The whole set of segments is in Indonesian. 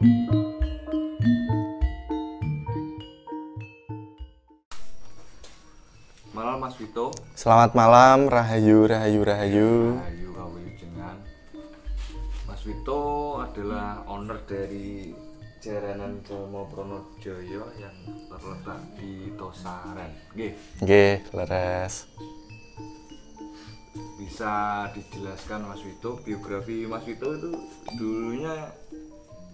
Malam Mas Vito. Selamat malam, rahayu, rahayu, rahayu. Rahayu kawilujengan. Mas Vito adalah owner dari Jaranan Jalmo Pronojoyo yang terletak di Tosaren. Nggih, leres. Bisa dijelaskan Mas Vito, biografi Mas Vito itu dulunya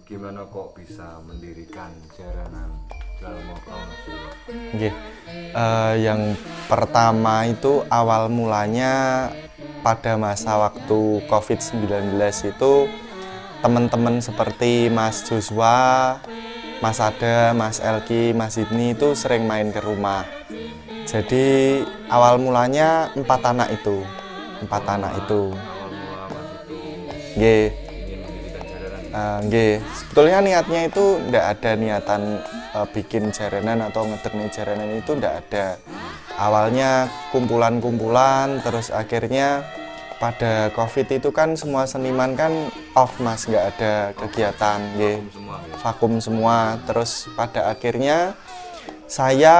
gimana kok bisa mendirikan Jaranan Jalmo Pronojoyo? Nggih. Yang pertama itu awal mulanya pada masa waktu COVID-19 itu teman-teman seperti Mas Joshua, Mas Ada, Mas Elki, Mas Idni itu sering main ke rumah. Jadi awal mulanya 4 anak itu. Awal mula Mas Vito Nggih. ingin mendirikan Jaranan. Nggih, sebetulnya niatnya itu ndak ada niatan bikin jaranan atau ngedekne jaranan itu ndak ada. Awalnya kumpulan-kumpulan, terus akhirnya pada COVID itu kan semua seniman kan off Mas, nggak ada kegiatan, nggih. Semua ya. Vakum semua. Terus pada akhirnya saya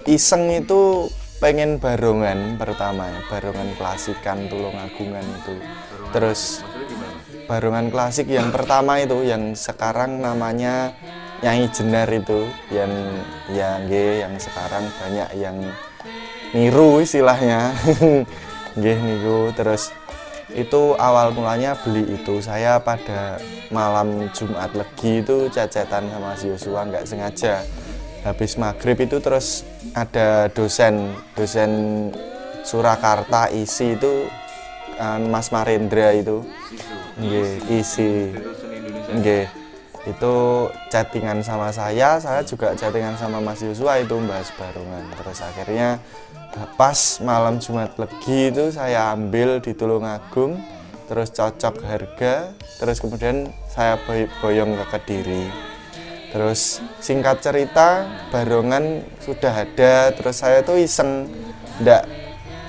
iseng itu pengen barongan pertama ya, barongan klasikan Tulungagungan itu. Terus Maksudnya gimana Mas? barongan klasik yang pertama itu yang sekarang namanya Nyai Jenar itu yang sekarang banyak yang niru istilahnya. Nggih niku. Terus itu awal mulanya beli itu saya pada malam Jumat Legi itu cecetan sama si Yosua, nggak sengaja habis maghrib itu terus ada dosen Surakarta isi itu Mas Marendra itu nggih isi Itu seni Indonesia. nggih itu chattingan sama saya juga chattingan sama Mas Yosua itu bahas barongan. Terus akhirnya pas malam Jumat Legi itu saya ambil di Tulungagung, terus cocok harga, terus kemudian saya boyong ke Kediri. Terus singkat cerita barongan sudah ada, terus saya tuh iseng, ndak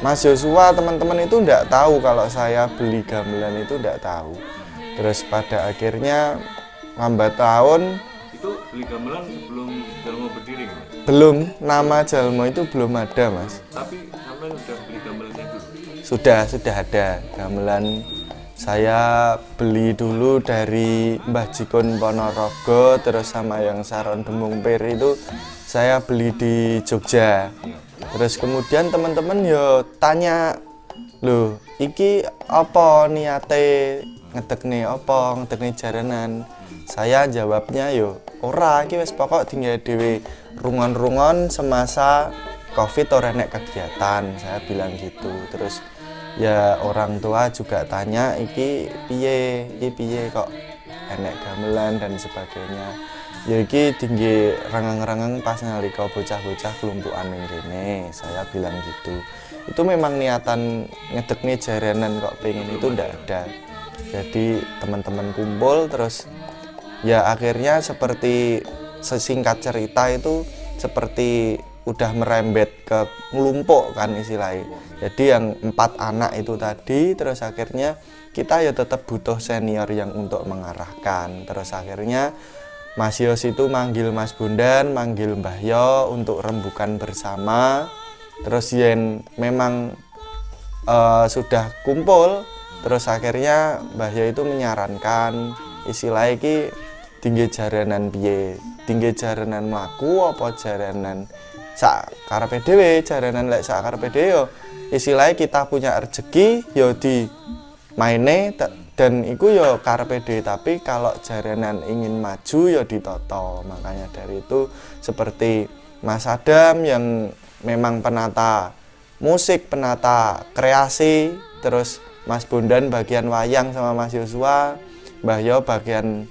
Mas Yosua teman-teman itu ndak tahu kalau saya beli gamelan itu ndak tahu. Terus pada akhirnya lambat tahun Itu beli gamelan sebelum Jalmo berdiri nggak, Mas? belum, nama Jalmo itu belum ada Mas. Tapi sampai udah beli gamelannya dulu. Sudah ada gamelan. Saya beli dulu dari Mbah Jikun Ponorogo, terus sama yang Saron Demung Pir itu saya beli di Jogja. Terus kemudian teman-teman yo tanya, loh iki apa niate ngedekne jaranan? Saya jawabnya yo ora, iki wis pokok tinggal dhewe rungon-rungon semasa Covid ora nek kegiatan, saya bilang gitu. Terus ya orang tua juga tanya iki piye kok enek gamelan dan sebagainya. Ya iki tinggi rengang-rengang pas nalika bocah-bocah kelumpukan ning kene, saya bilang gitu. Itu memang niatan ngedekne jaranan kok pengen itu ndak ada. Jadi teman-teman kumpul terus ya akhirnya seperti sesingkat cerita itu seperti udah merembet ke ngelumpuk kan istilahnya. Jadi yang 4 anak itu tadi, terus akhirnya kita ya tetap butuh senior yang untuk mengarahkan. Terus akhirnya Mas Yos itu manggil Mas Bondan, manggil Mbah Yo untuk rembukan bersama. Terus yen memang sudah kumpul, terus akhirnya Mbah Yo itu menyarankan istilahnya iki tinggi jaranan piye? Tinggi jaranan mlaku apa jaranan sak karepe dhewe? Jaranan lek sak karepe dhewe yo istilahnya kita punya rezeki yo di maine dan iku yo karepe dhewe, tapi kalau jaranan ingin maju yo ditoto. Makanya dari itu seperti Mas Adam yang memang penata musik, penata kreasi, terus Mas Bondan bagian wayang sama Mas Yosua, Mbah Yo bagian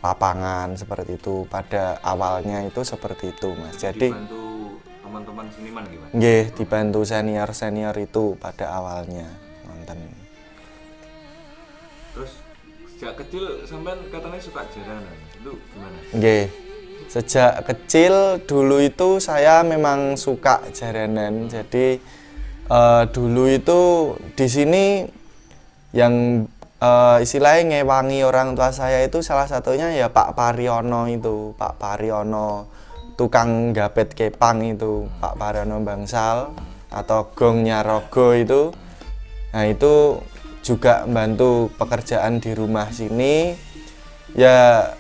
lapangan, seperti itu. Pada awalnya itu seperti itu Mas. Jadi dibantu teman-teman seniman gimana? nggih, dibantu senior itu pada awalnya nonton. Terus sejak kecil sampean katanya suka jaranan, itu gimana? Nggih. Sejak kecil dulu itu saya memang suka jaranan. Jadi dulu itu di sini yang istilahnya ngewangi orang tua saya itu salah satunya ya Pak Pariono itu, Pak Pariono tukang gapet kepang itu, Pak Pariono Bangsal atau Gongnya Rogo itu. Nah itu juga membantu pekerjaan di rumah sini. Ya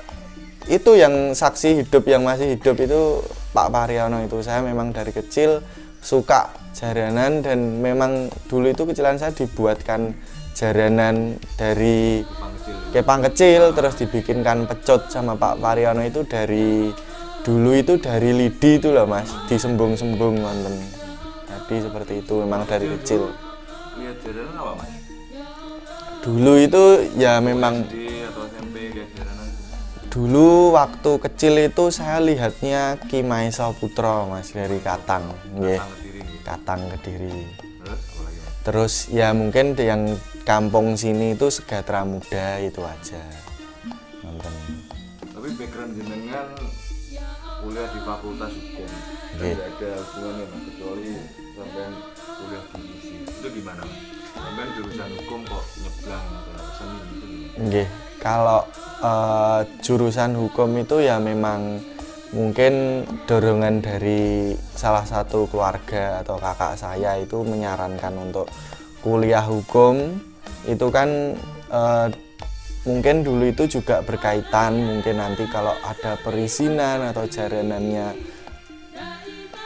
itu yang saksi hidup yang masih hidup itu Pak Pariono itu. Saya memang dari kecil suka jaranan dan memang dulu itu kecilan saya dibuatkan jaranan dari kepang kecil terus dibikinkan pecut sama Pak Pariono itu dari dulu itu dari lidi itu loh Mas, disembung-sembung nonton. Jadi seperti itu memang dari kecil. Lihat jaranan apa Mas? Dulu itu ya memang SD atau SMP lihat jaranan? dulu waktu kecil itu saya lihatnya Ki Maesa Putra Mas dari Katang, nggih. Katang Kediri. Terus ya mungkin yang kampung sini itu Sejahtera Muda itu aja. Nonton. Tapi background jenengan kuliah di Fakultas Hukum. Nggih. Tidak ada hubungannya Mas, kecuali sampai kuliah di ISI. Itu gimana Mas? Sampai jurusan hukum kok nyeblang ke seni gitu gimana? Nggih. Kalau jurusan hukum itu ya memang mungkin dorongan dari salah satu keluarga atau kakak saya itu menyarankan untuk kuliah hukum. Itu kan mungkin dulu itu juga berkaitan mungkin nanti kalau ada perizinan atau jaranannya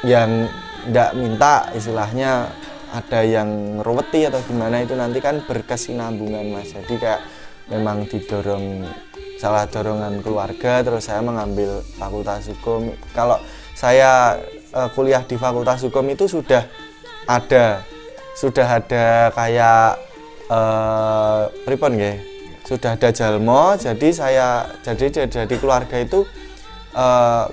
yang nggak minta istilahnya ada yang ngeruweti atau gimana itu nanti kan berkesinambungan Mas. Jadi kayak memang didorong salah dorongan keluarga terus saya mengambil Fakultas Hukum. Kalau saya kuliah di Fakultas Hukum itu sudah ada kayak pripun nggih, sudah ada jalmo. Jadi jadi keluarga itu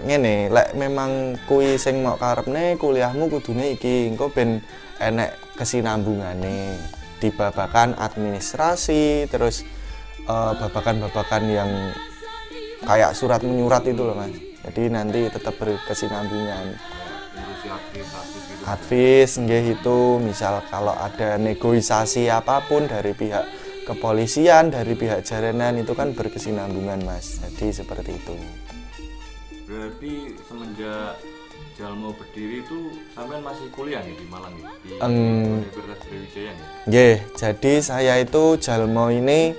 ngene, lek memang kuwi sing mok karepne kuliahmu kudune iki, engko ben enek kesinambungane di babakan administrasi, terus babakan-babakan yang kayak surat menyurat itu loh Mas. Jadi nanti tetap berkesinambungan. Advis nggih itu misal kalau ada negosiasi apapun dari pihak kepolisian, dari pihak jaranan itu kan berkesinambungan Mas. Jadi seperti itu. Berarti semenjak Jalmo berdiri itu sampean masih kuliah nih di Malang ya? Di Universitas Brawijaya ya? Nggih, jadi saya itu Jalmo ini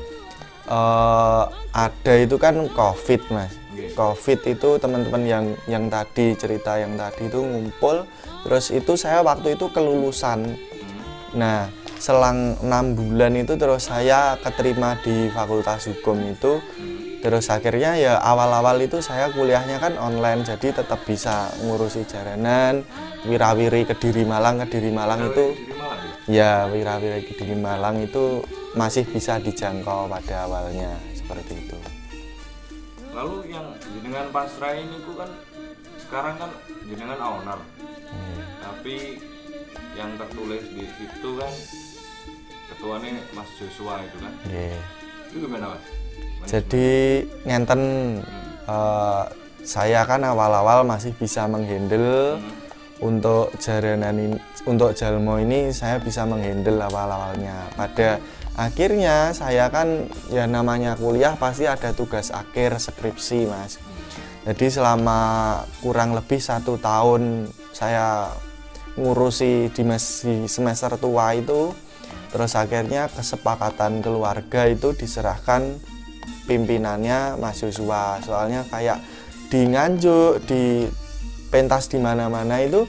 ada itu kan COVID Mas. COVID itu teman-teman yang tadi cerita yang tadi itu ngumpul, terus itu saya waktu itu kelulusan. Nah selang 6 bulan itu terus saya keterima di Fakultas Hukum itu. Terus akhirnya ya awal-awal itu saya kuliahnya kan online, jadi tetap bisa ngurusi jaranan. Wirawiri Kediri Malang itu ya Wirawiri Kediri Malang itu masih bisa dijangkau pada awalnya seperti itu. Lalu yang jenengan pasrah ini kan sekarang kan jenengan owner, tapi yang tertulis di situ kan ketuanya Mas Joshua itu kan? Itu gimana Mas? Jadi ngenten saya kan awal-awal masih bisa menghandle untuk jaranan ini, untuk Jalmo ini saya bisa menghandle awal-awalnya. Pada akhirnya saya kan ya namanya kuliah pasti ada tugas akhir skripsi Mas. Jadi selama kurang lebih 1 tahun saya ngurusi di semester tua itu, terus akhirnya kesepakatan keluarga itu diserahkan pimpinannya Mas Joshua. Soalnya kayak di Nganjuk, di pentas di mana-mana itu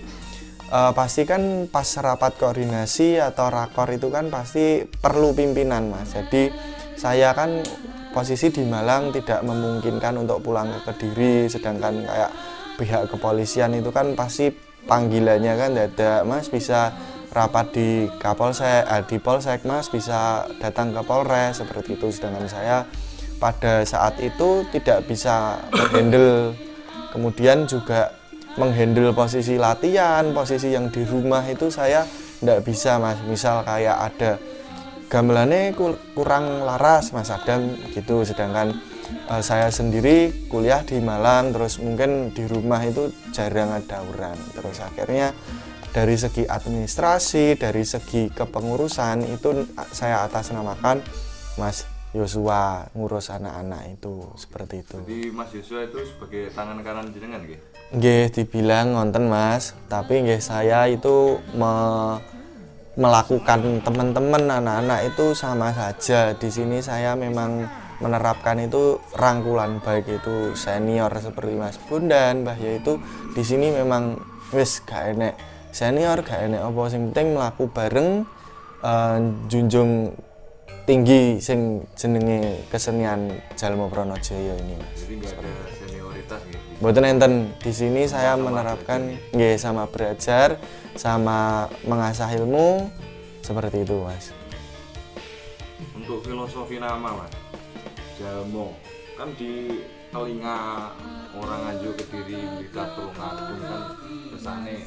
pasti kan pas rapat koordinasi atau rakor itu kan pasti perlu pimpinan Mas. Jadi saya kan posisi di Malang tidak memungkinkan untuk pulang ke Kediri, sedangkan kayak pihak kepolisian itu kan pasti panggilannya kan dadak, Mas bisa rapat di Kapolsek, di Polsek, Mas bisa datang ke Polres, seperti itu. Sedangkan saya pada saat itu tidak bisa menghandle, kemudian juga menghandle posisi latihan, posisi yang di rumah itu saya tidak bisa Mas. Misal kayak ada gamelannya kurang laras Mas Adam gitu, sedangkan saya sendiri kuliah di Malang, terus mungkin di rumah itu jarang ada orang. Terus akhirnya dari segi administrasi, dari segi kepengurusan itu saya atasnamakan Mas Yosua ngurus anak-anak itu seperti itu. Jadi Mas Yosua itu sebagai tangan kanan jenengan nggih? Nggih, dibilang ngonten Mas, tapi nggih saya itu melakukan teman-teman anak-anak itu sama saja. Di sini saya memang menerapkan itu rangkulan, baik itu senior seperti Mas Bondan, Mbah Ya, itu di sini memang wis gak enek senior, gak enek apa, sing penting mlaku bareng, junjung tinggi sing jenenge kesenian Jalma Pranajaya ini Mas. Jadi nggak ada senioritas gitu. Mboten enten. Di sini saya menerapkan nggih sama belajar, sama mengasah ilmu seperti itu Mas. Untuk filosofi nama Mas, Jalmo kan di telinga orang Nganjuk, Kediri, Blitar, Tulungagung kan kesane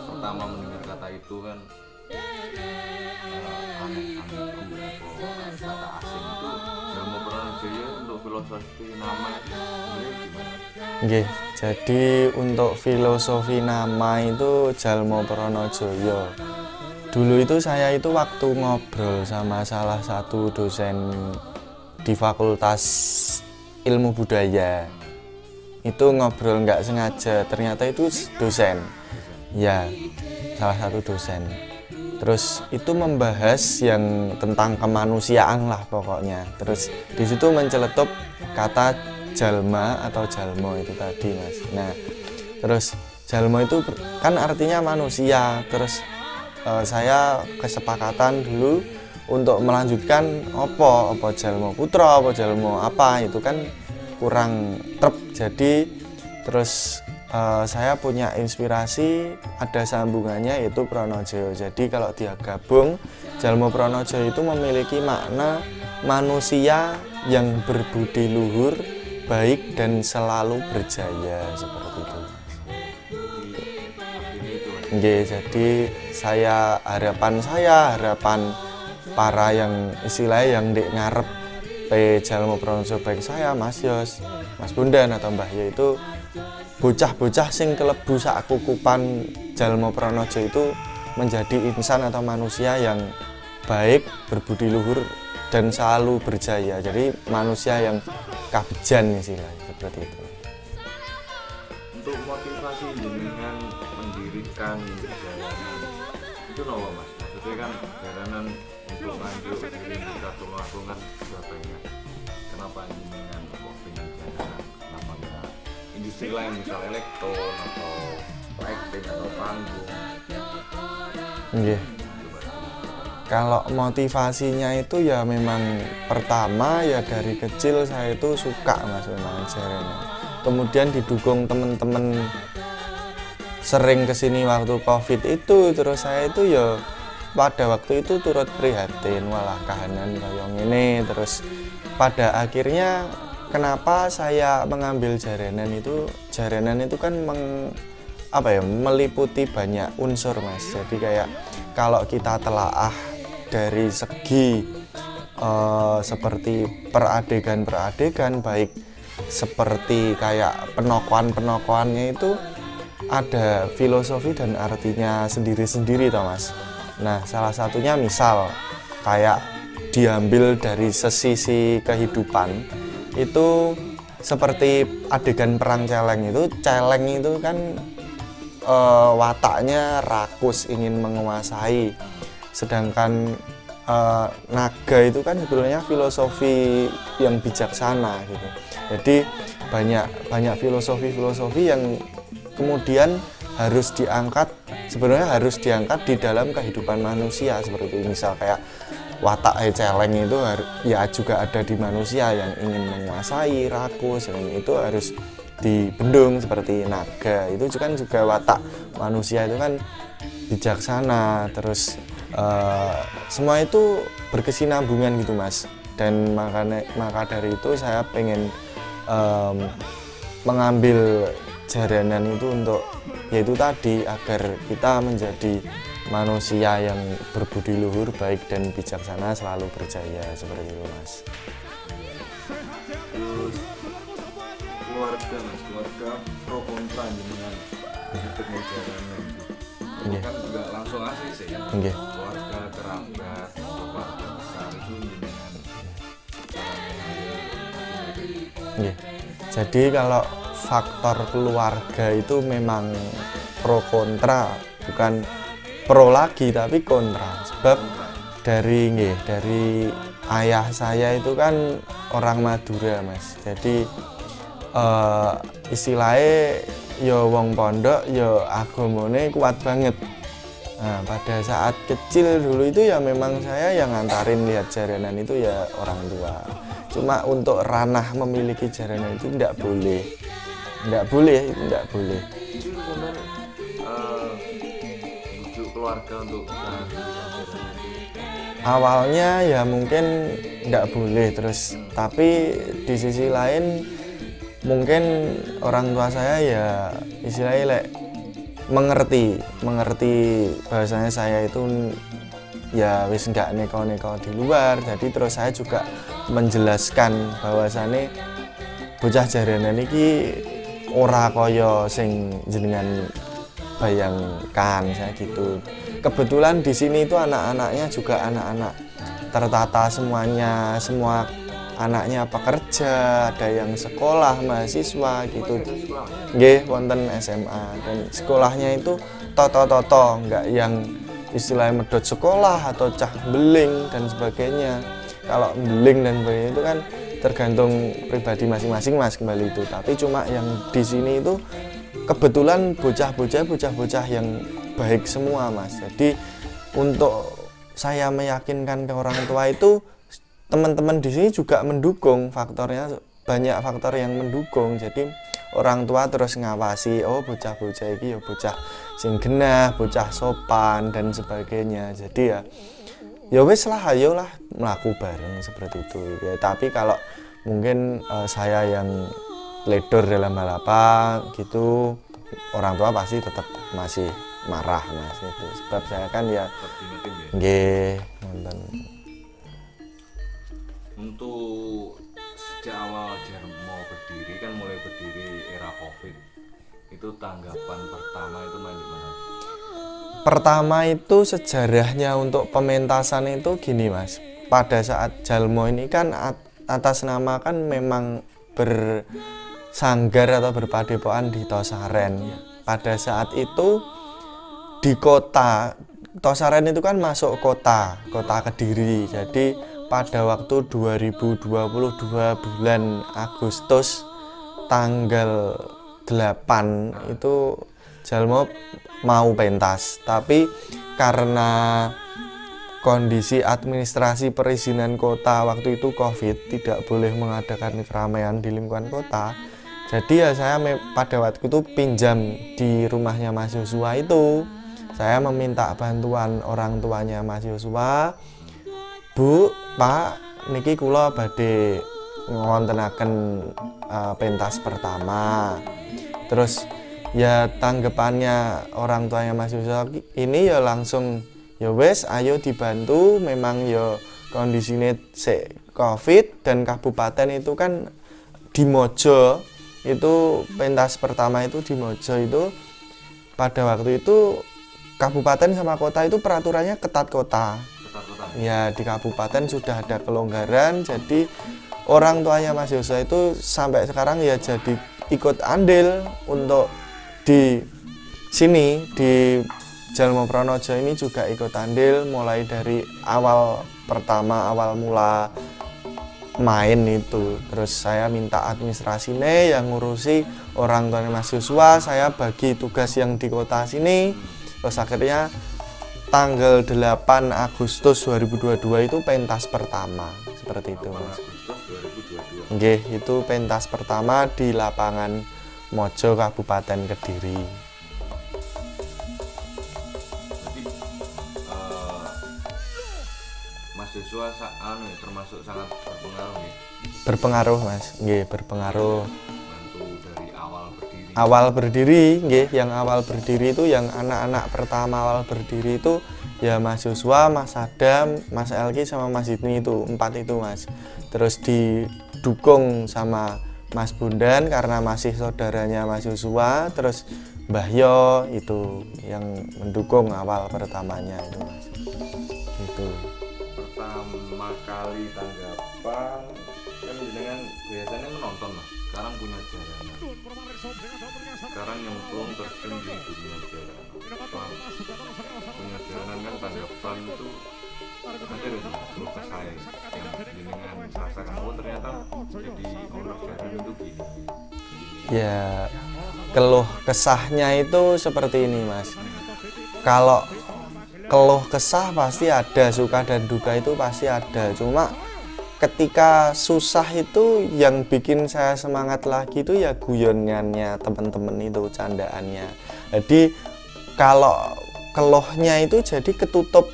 pertama mendengar kata itu kan aneh-aneh, kata asing itu. Jalma Pranajaya untuk filosofi nama itu sebenarnya gimana? Nggih, jadi untuk filosofi nama itu Jalma Pranajaya. Dulu itu saya itu waktu ngobrol sama salah satu dosen di Fakultas Ilmu Budaya, itu ngobrol nggak sengaja, ternyata itu dosen, ya salah satu dosen. Terus itu membahas yang tentang kemanusiaan lah pokoknya. Terus di situ menceletup kata jalma atau jalmo itu tadi Mas. Nah, terus jalmo itu kan artinya manusia. Terus saya kesepakatan dulu untuk melanjutkan apa jalmo putra, apa jalmo apa, itu kan kurang trep. Jadi terus saya punya inspirasi, ada sambungannya yaitu Pranajaya. Jadi kalau dia gabung, Jalma Pranajaya itu memiliki makna manusia yang berbudi luhur, baik dan selalu berjaya, seperti itu. Nggih, jadi harapan para yang istilahnya yang di ngarep Jalma Pranajaya, baik saya, Mas Yos, Mas Bondan atau Mbah Ya, itu bocah-bocah sing kelebu sak kukupan Jalma Pranajaya itu menjadi insan atau manusia yang baik, berbudi luhur dan selalu berjaya. Jadi manusia yang kabejan istilahnya, seperti itu. Untuk motivasi jenengan mendirikan jaranan itu nopo Mas? Maksudnya kan jaranan untuk Nganjuk, Kediri, Blitar, Tulungagung kan sudah banyak. Kenapa jenengan kok pengen jaranan? Kenapa enggak industri lain, misal elektron atau lighting atau panggung? Nggih. Kalau motivasinya itu ya memang pertama ya dari kecil saya itu suka Mas memang jaranan. Kemudian didukung teman-teman sering kesini waktu Covid itu, terus saya itu ya pada waktu itu turut prihatin, walah kahanan kayak ngene. Terus pada akhirnya kenapa saya mengambil jaranan itu kan meliputi banyak unsur Mas. Jadi kayak kalau kita telaah dari segi seperti peradegan baik seperti kayak penokohan-penokohannya itu ada filosofi dan artinya sendiri-sendiri toh Mas. Nah, salah satunya misal kayak diambil dari sisi kehidupan itu seperti adegan perang celeng itu kan wataknya rakus, ingin menguasai, sedangkan naga itu kan sebenarnya filosofi yang bijaksana gitu. Jadi banyak filosofi yang kemudian harus diangkat di dalam kehidupan manusia, seperti itu. Misal kayak watak celeng itu ya juga ada di manusia yang ingin menguasai, rakus, dan itu harus dibendung. Seperti naga itu kan juga watak manusia itu kan bijaksana. Terus semua itu berkesinambungan gitu Mas. Dan maka dari itu saya pengen mengambil jaranan itu untuk yaitu tadi agar kita menjadi manusia yang berbudi luhur, baik dan bijaksana, selalu berjaya, seperti itu Mas. Terus keluarga pro kontra dengan bentuknya jaranan itu kan juga langsung asli sih. Keluarga, kerabat, keluarga besar itu dengan Nggih. Jadi kalau faktor keluarga itu memang pro kontra, bukan pro lagi tapi kontra. Sebab dari ayah saya itu kan orang Madura, Mas. Jadi istilahnya ya wong pondok ya agamane kuat banget. Nah, pada saat kecil dulu itu ya memang saya yang ngantarin lihat jaranan itu ya orang tua. Cuma untuk ranah memiliki jaranan itu tidak boleh. Tidak boleh, itu tidak boleh. Itu sampean bujuk keluarga untuk Awalnya ya mungkin tidak boleh terus, tapi di sisi lain mungkin orang tua saya ya istilahnya mengerti bahwasanya saya itu ya wis nggak neko-neko di luar. Jadi terus saya juga menjelaskan bahwasanya bocah jaranan iki ora kaya sing jenengan bayangkan, saya gitu. Kebetulan di sini itu anak-anaknya juga anak-anak tertata semuanya, semua anaknya pekerja, ada yang sekolah, mahasiswa gitu. Nggih, wonten SMA dan sekolahnya itu toto-toto, nggak yang istilahnya medot sekolah atau cah beling dan sebagainya. Kalau beling dan sebagainya itu kan tergantung pribadi masing-masing, Mas, kembali itu. Tapi cuma yang di sini itu kebetulan bocah-bocah yang baik semua, Mas. Jadi untuk saya meyakinkan ke orang tua itu teman-teman di sini juga mendukung, faktornya banyak faktor yang mendukung. Jadi orang tua terus ngawasi, oh bocah-bocah ini ya bocah sing genah, bocah sopan dan sebagainya. Jadi ya wis lah, ayolah melaku bareng seperti itu ya. Tapi kalau mungkin saya yang ledor dalam hal apa gitu, orang tua pasti tetap masih marah, Mas, itu. Sebab saya kan ya nggih nonton. Untuk sejak awal Jarmo berdiri kan mulai berdiri era Covid, itu tanggapan pertama itu gimana? Pertama itu sejarahnya untuk pementasan itu gini, Mas. Pada saat Jalmo ini kan atas nama kan memang bersanggar atau berpadepokan di Tosaren. Pada saat itu di kota Tosaren itu kan masuk kota Kediri. Jadi pada waktu 2022 bulan Agustus tanggal 8 itu Jalmo mau pentas, tapi karena kondisi administrasi perizinan kota waktu itu Covid, tidak boleh mengadakan keramaian di lingkungan kota. Jadi ya saya pada waktu itu pinjam di rumahnya Mas Yosua itu. Saya meminta bantuan orang tuanya Mas Yosua. Bu, Pak, niki kula badhe ngontenaken pentas pertama. Terus ya tanggapannya orang tuanya Mas Yusuf ini ya langsung ya wes ayo dibantu, memang ya kondisinya Covid dan kabupaten itu kan di Mojo, itu pentas pertama itu di Mojo itu pada waktu itu kabupaten sama kota itu peraturannya ketat kota. Ya di kabupaten sudah ada kelonggaran, jadi orang tuanya Mas Yosua itu sampai sekarang ya jadi ikut andil untuk di sini di Jalmo Pronojo ini juga ikut andil mulai dari awal mula main itu. Terus saya minta administrasinya yang ngurusi orang tuanya Mas Yosua, saya bagi tugas yang di kota sini. Terus akhirnya tanggal 8 Agustus 2022 itu pentas pertama seperti itu, Mas. Nggih, itu pentas pertama di lapangan Mojo Kabupaten Kediri. Jadi Mas Joshua termasuk sangat berpengaruh nih. Berpengaruh, Mas. Nggih, berpengaruh. Bantu dari awal berdiri. Awal berdiri, nggih, yang awal berdiri itu yang anak-anak pertama awal berdiri itu ya Mas Joshua, Mas Adam, Mas Elki sama Mas Hidni itu, 4 itu, Mas. Terus didukung sama Mas Bundan karena masih saudaranya Mas Joshua, terus Mbah Yo itu yang mendukung awal pertamanya itu, Mas. Itu. Pertama kali tanggapan kan dengan biasanya menonton mas, sekarang punya jaranan, sekarang nyemplung terjun di dunia jaranan. Punya jaranan kan tanggapan itu ada loh keluh kesah saya yang jenengan rasakan, oh ternyata jadi owner jaranan itu gini. Ya, keluh kesahnya itu seperti ini mas. Kalau keluh kesah pasti ada, suka dan duka itu pasti ada. Cuma ketika susah itu yang bikin saya semangat lagi itu ya guyonannya teman-teman itu, candaannya. Jadi kalau keluhnya itu jadi ketutup,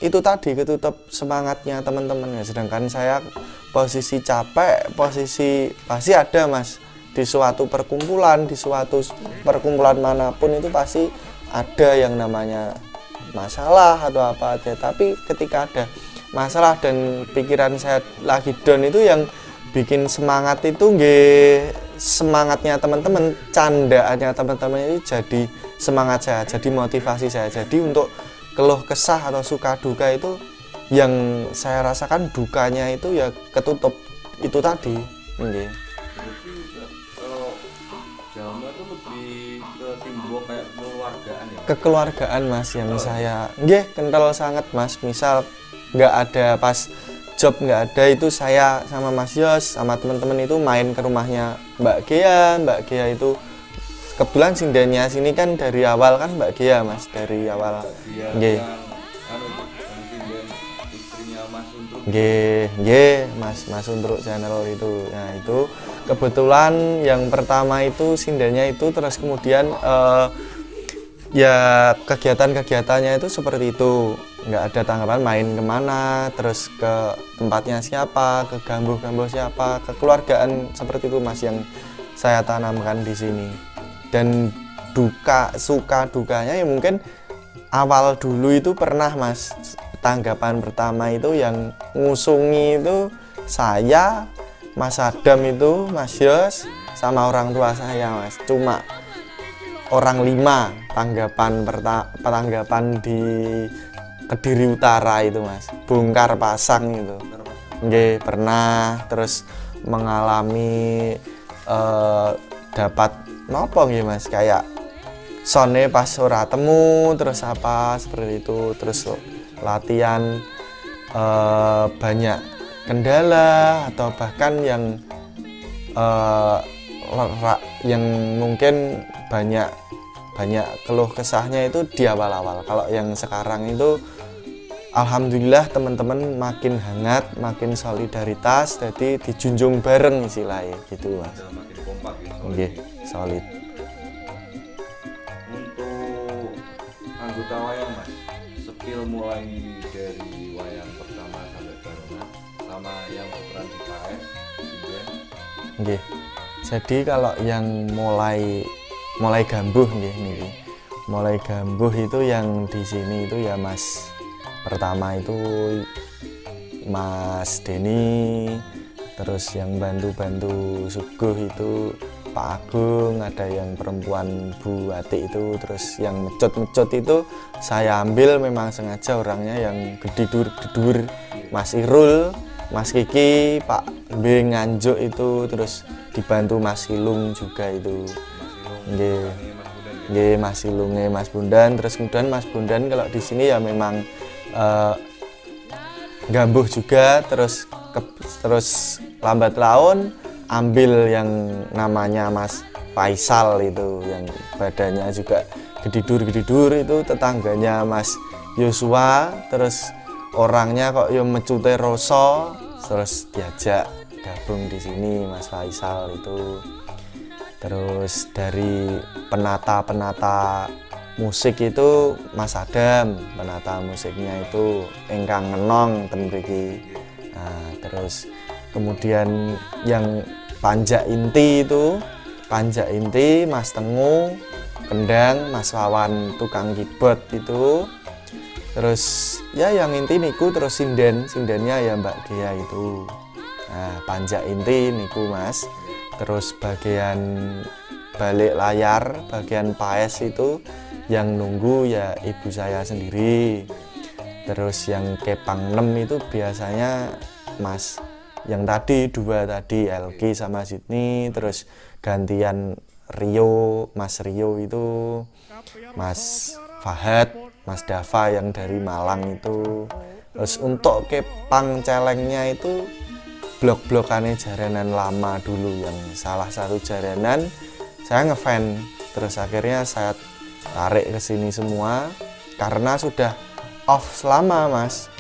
itu tadi ketutup semangatnya teman-teman ya. Sedangkan saya posisi capek, posisi pasti ada mas. Di suatu perkumpulan manapun itu pasti ada yang namanya masalah atau apa aja. Tapi ketika ada masalah dan pikiran saya lagi down itu yang bikin semangat itu nggih, semangatnya teman-teman, candaannya teman-teman itu jadi semangat saya, jadi motivasi saya. Jadi untuk keluh kesah atau suka duka itu yang saya rasakan, dukanya itu ya ketutup itu tadi nggih. Berarti kalau Jalma itu lebih ke timbul kayak kekeluargaan ya? Kekeluargaan mas yang saya nggih kental sangat mas. Misal nggak ada pas job nggak ada itu saya sama Mas Yos sama teman-teman itu main ke rumahnya Mbak Gea itu kebetulan sindennya sini kan dari awal kan Mbak Gea mas, dari awal nggih. Istrinya Mas Undruk Nggih, Mas Undruk channel itu. Nah, itu kebetulan yang pertama itu sindennya itu, terus kemudian ya kegiatan-kegiatannya itu seperti itu. Nggak ada tanggapan main kemana, terus ke tempatnya siapa, ke gambuh-gambuh siapa, kekeluargaan seperti itu mas yang saya tanamkan di sini. Dan suka dukanya ya mungkin awal dulu itu pernah mas, tanggapan pertama itu yang ngusungi itu saya, Mas Adam itu, Mas Yos, sama orang tua saya mas. Cuma orang 5 tanggapan di Kediri Utara itu mas, bongkar pasang itu. Nggih, pernah terus mengalami dapat nopo nggih mas, kayak sone pas ora temu terus apa seperti itu, terus latihan banyak kendala atau bahkan yang mungkin banyak keluh kesahnya itu di awal-awal. Kalau yang sekarang itu alhamdulillah teman-teman makin hangat, makin solidaritas, jadi dijunjung bareng istilahnya gitu mas. makin kompak ya. Nggih, solid. Untuk anggota wayang mas, skill mulai dari wayang pertama sampai barongan sama yang berperan di KS Sinden. Nggih. Jadi kalau yang mulai gambuh nggih niki. Mulai gambuh itu yang di sini itu ya Mas. Pertama itu Mas Denny, terus yang bantu-bantu suguh itu Pak Agung, ada yang perempuan Bu Ati itu, terus yang mecut itu saya ambil memang sengaja orangnya yang gede-dur Mas Irul, Mas Kiki, Pak B Nganjuk itu, terus dibantu Mas Silung juga itu. Nggih, Mas Silunge Mas Bundan, terus kemudian Mas Bundan kalau di sini ya memang gambuh juga, terus lambat laun ambil yang namanya Mas Faisal itu yang badannya juga gede-dur itu, tetangganya Mas Yosua, terus orangnya kok yo mecute rasa, terus diajak gabung di sini Mas Faisal itu. Terus dari penata musik itu Mas Adam, penata musiknya itu ingkang ngenong ten mriki. Nah, terus kemudian yang Panjak Inti itu, Panjak Inti Mas Tengu, kendang Mas Wawan tukang keyboard itu. Terus ya yang inti niku, terus sindennya ya Mbak Gea itu. Nah, Panjak Inti niku Mas. Terus bagian balik layar, bagian paes itu yang nunggu ya ibu saya sendiri. Terus yang kepang 6 itu biasanya Mas yang tadi dua tadi Elki sama Sydney, terus gantian Rio, Mas Rio itu, Mas Fahad, Mas Dava yang dari Malang itu. Terus untuk kepang celengnya itu blok-blokannya jaranan lama dulu, yang salah satu jaranan saya ngefan, terus akhirnya saya tarik ke sini semua karena sudah off lama Mas.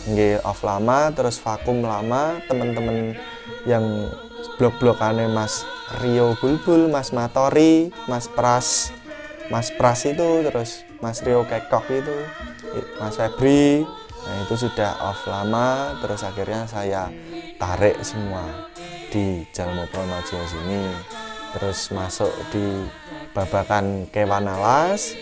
Nggih, off lama, terus vakum lama. Teman-teman yang blok-blokannya Mas Rio Bulbul, Mas Matori, Mas Pras itu, terus Mas Rio Kekok itu, Mas Febri, nah itu sudah off lama. Terus akhirnya saya tarik semua di Jalmo Pronojo sini, terus masuk di babakan Kewan Alas.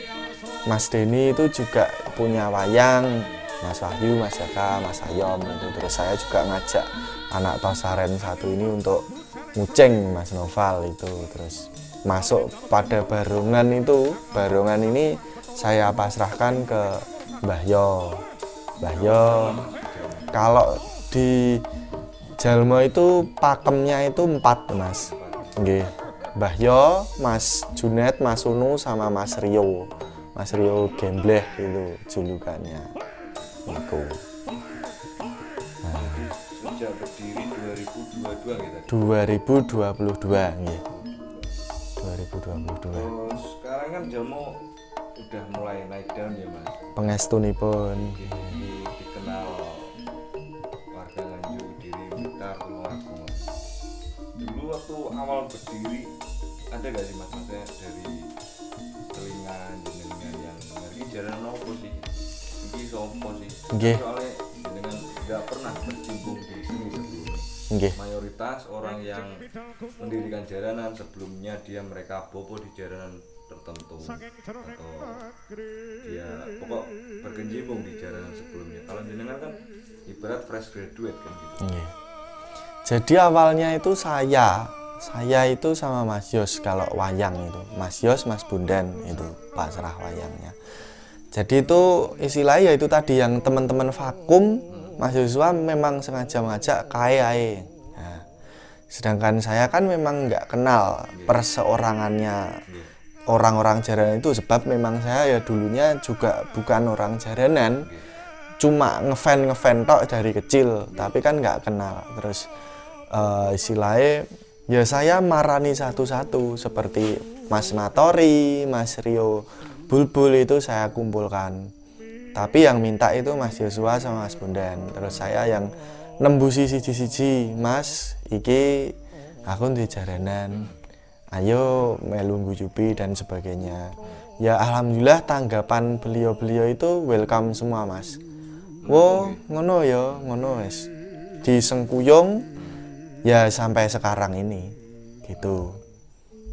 Mas Denny itu juga punya wayang, Mas Wahyu, Mas Jaka, Mas Ayom itu. Terus saya juga ngajak anak Tosaren satu ini untuk nguceng, Mas Noval itu. Terus masuk pada barongan itu, barongan ini saya pasrahkan ke Mbah Yo. Mbah Yo kalau di Jalmo itu pakemnya itu 4 Mas. Nggih. Mbah Yo, Mas Junet, Mas Unu sama Mas Rio. Mas Rio Gembleh itu julukannya. Itu. Nah. Sejak berdiri 2022 gitu. 2022 nggih. 2022. Terus sekarang kan Jalmo udah mulai naik daun ya Mas. Pengestunipun. Jadi dikenal warga Nganjuk, Diri, Blitar, Tulungagung. Dulu waktu awal berdiri ada gak sih Mas, maksudnya dari telinga jenengan yang ngerti jalan apa sih? Ini sopo sih? Nggih. Soalnya jenengan gak pernah bercimpung di sini sebelumnya. Nggih. Mayoritas orang yang mendirikan jaranan sebelumnya mereka bobo di jaranan tertentu atau dia pokok berkecimpung di jaranan sebelumnya. Kalau jenengan kan ibarat fresh graduate kan gitu. Nggih. Jadi awalnya itu saya itu sama Mas Yos kalau wayang itu. Mas Yos, Mas Bundan itu pasrah wayangnya. Jadi itu istilahnya itu tadi yang teman-teman vakum, Mas Yosua memang sengaja mengajak KAE. Nah, sedangkan saya kan memang nggak kenal perseorangannya orang-orang jaranan itu, sebab memang saya ya dulunya juga bukan orang jaranan, cuma ngefan tok dari kecil, tapi kan nggak kenal. Terus istilahnya ya saya marani satu-satu, seperti Mas Matori, Mas Rio Bulbul itu saya kumpulkan. Tapi yang minta itu Mas Yosua sama Mas Bondan. Terus saya yang nembusi siji-siji, Mas, iki aku di jaranan, ayo melu ngujubi dan sebagainya. Ya alhamdulillah tanggapan beliau-beliau itu welcome semua Mas. Wo ngono ya, ngono wis. Di Sengkuyung ya sampai sekarang ini gitu.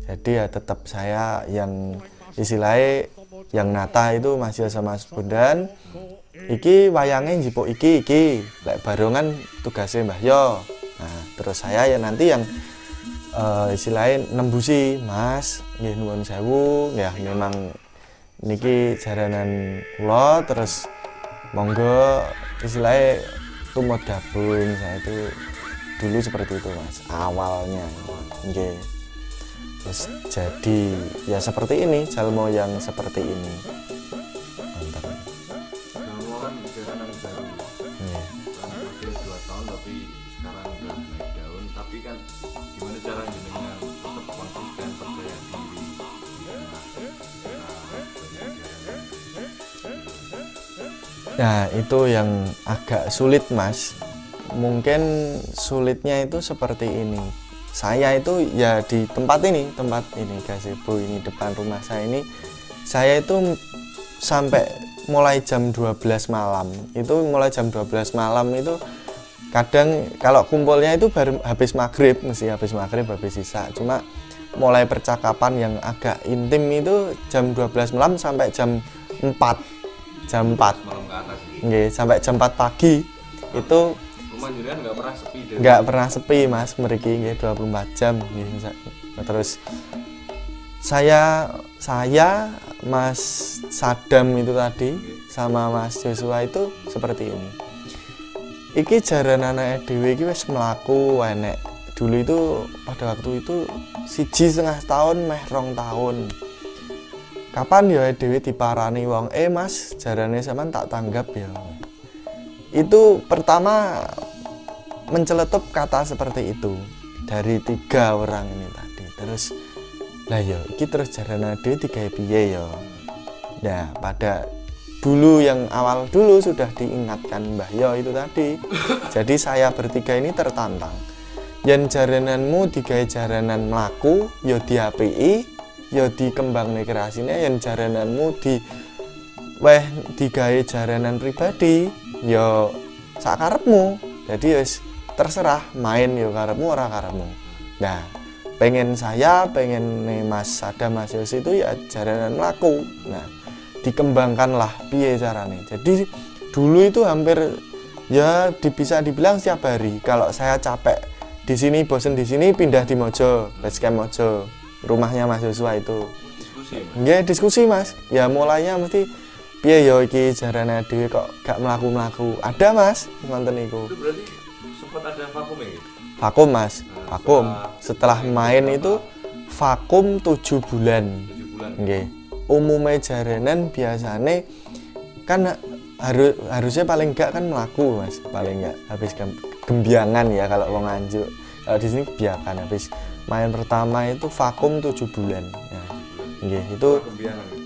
Jadi ya tetap saya yang istilahnya yang nata itu Mas Yos sama Mas Bondan. Iki wayangnya njipuk iki lek barongan tugasnya Mbah Yo. Nah, terus saya ya nanti yang istilahnya nembusi, Mas, nggih nuwun sewu, ya memang niki jaranan kula, terus monggo istilahnya tumut gabung. Saya itu dulu seperti itu Mas, awalnya nggih. Terus jadi ya seperti ini, Jalmo yang seperti ini. Mantap. Jalmo kan jaranan baru. Iya. Kan udah 2 tahun tapi sekarang udah naik daun. Tapi kan gimana cara jenengan tetap konsisten percaya diri Nah itu yang agak sulit Mas. Mungkin sulitnya itu seperti ini. Saya itu ya di tempat ini gazebo ini depan rumah saya ini, saya itu sampai mulai jam 12 malam. Itu mulai jam 12 malam itu kadang kalau kumpulnya itu baru habis maghrib, mesti habis maghrib, habis sisa. Cuma mulai percakapan yang agak intim itu jam 12 malam sampai jam 4 malam ke atas. Nggih, sampai jam 4 pagi itu rumah jenengan nggak pernah sepi dari nggak pernah sepi Mas, mriki nggih 24 jam nggih. Terus saya Mas Sadam itu tadi sama Mas Joshua itu seperti ini. iki jaran anak dhewe iki wis mlaku enek. Dulu itu pada waktu itu 1,5 tahun meh 2 tahun. Kapan ya dhewe diparani wong, Mas, jarane sampean tak tanggap ya. Itu pertama menceletup kata seperti itu dari 3 orang ini tadi. Terus lah ya iki terus jarane dhewe digawe piye ya. Nah, pada dulu yang awal dulu sudah diingatkan Mbah Yo itu tadi. Jadi saya bertiga ini tertantang. Yen jarananmu digawe jaranan mlaku, ya diapiki, ya dikembangne kreasine. Yen jarananmu digawe jaranan pribadi, ya sak karepmu. Jadi wis terserah main ya karepmu ora karepmu. Nah, pengen Mas Adam Mas Yos itu ya jaranan mlaku. Nah, dikembangkanlah piye carane. Jadi dulu itu hampir ya bisa dibilang setiap hari. Kalau saya capek di sini, bosen di sini, pindah di Mojo, basecamp Mojo, rumahnya Mas Yosua itu. Nggih, diskusi Mas. Ya mulainya mesti piye ya iki jarane dhewe kok gak mlaku-mlaku. Ada Mas, ngoten niku. Itu berarti sempat ada vakum ya? Vakum Mas, vakum. Setelah main itu vakum 7 bulan. 7 bulan. Nggih. Umumnya jaranan biasanya kan harusnya paling enggak kan melaku Mas, paling enggak habis gembiangan ya kalau wong Nganjuk. Kalau di sini kebiakan habis main pertama itu vakum 7 bulan. Ya. Nggih, itu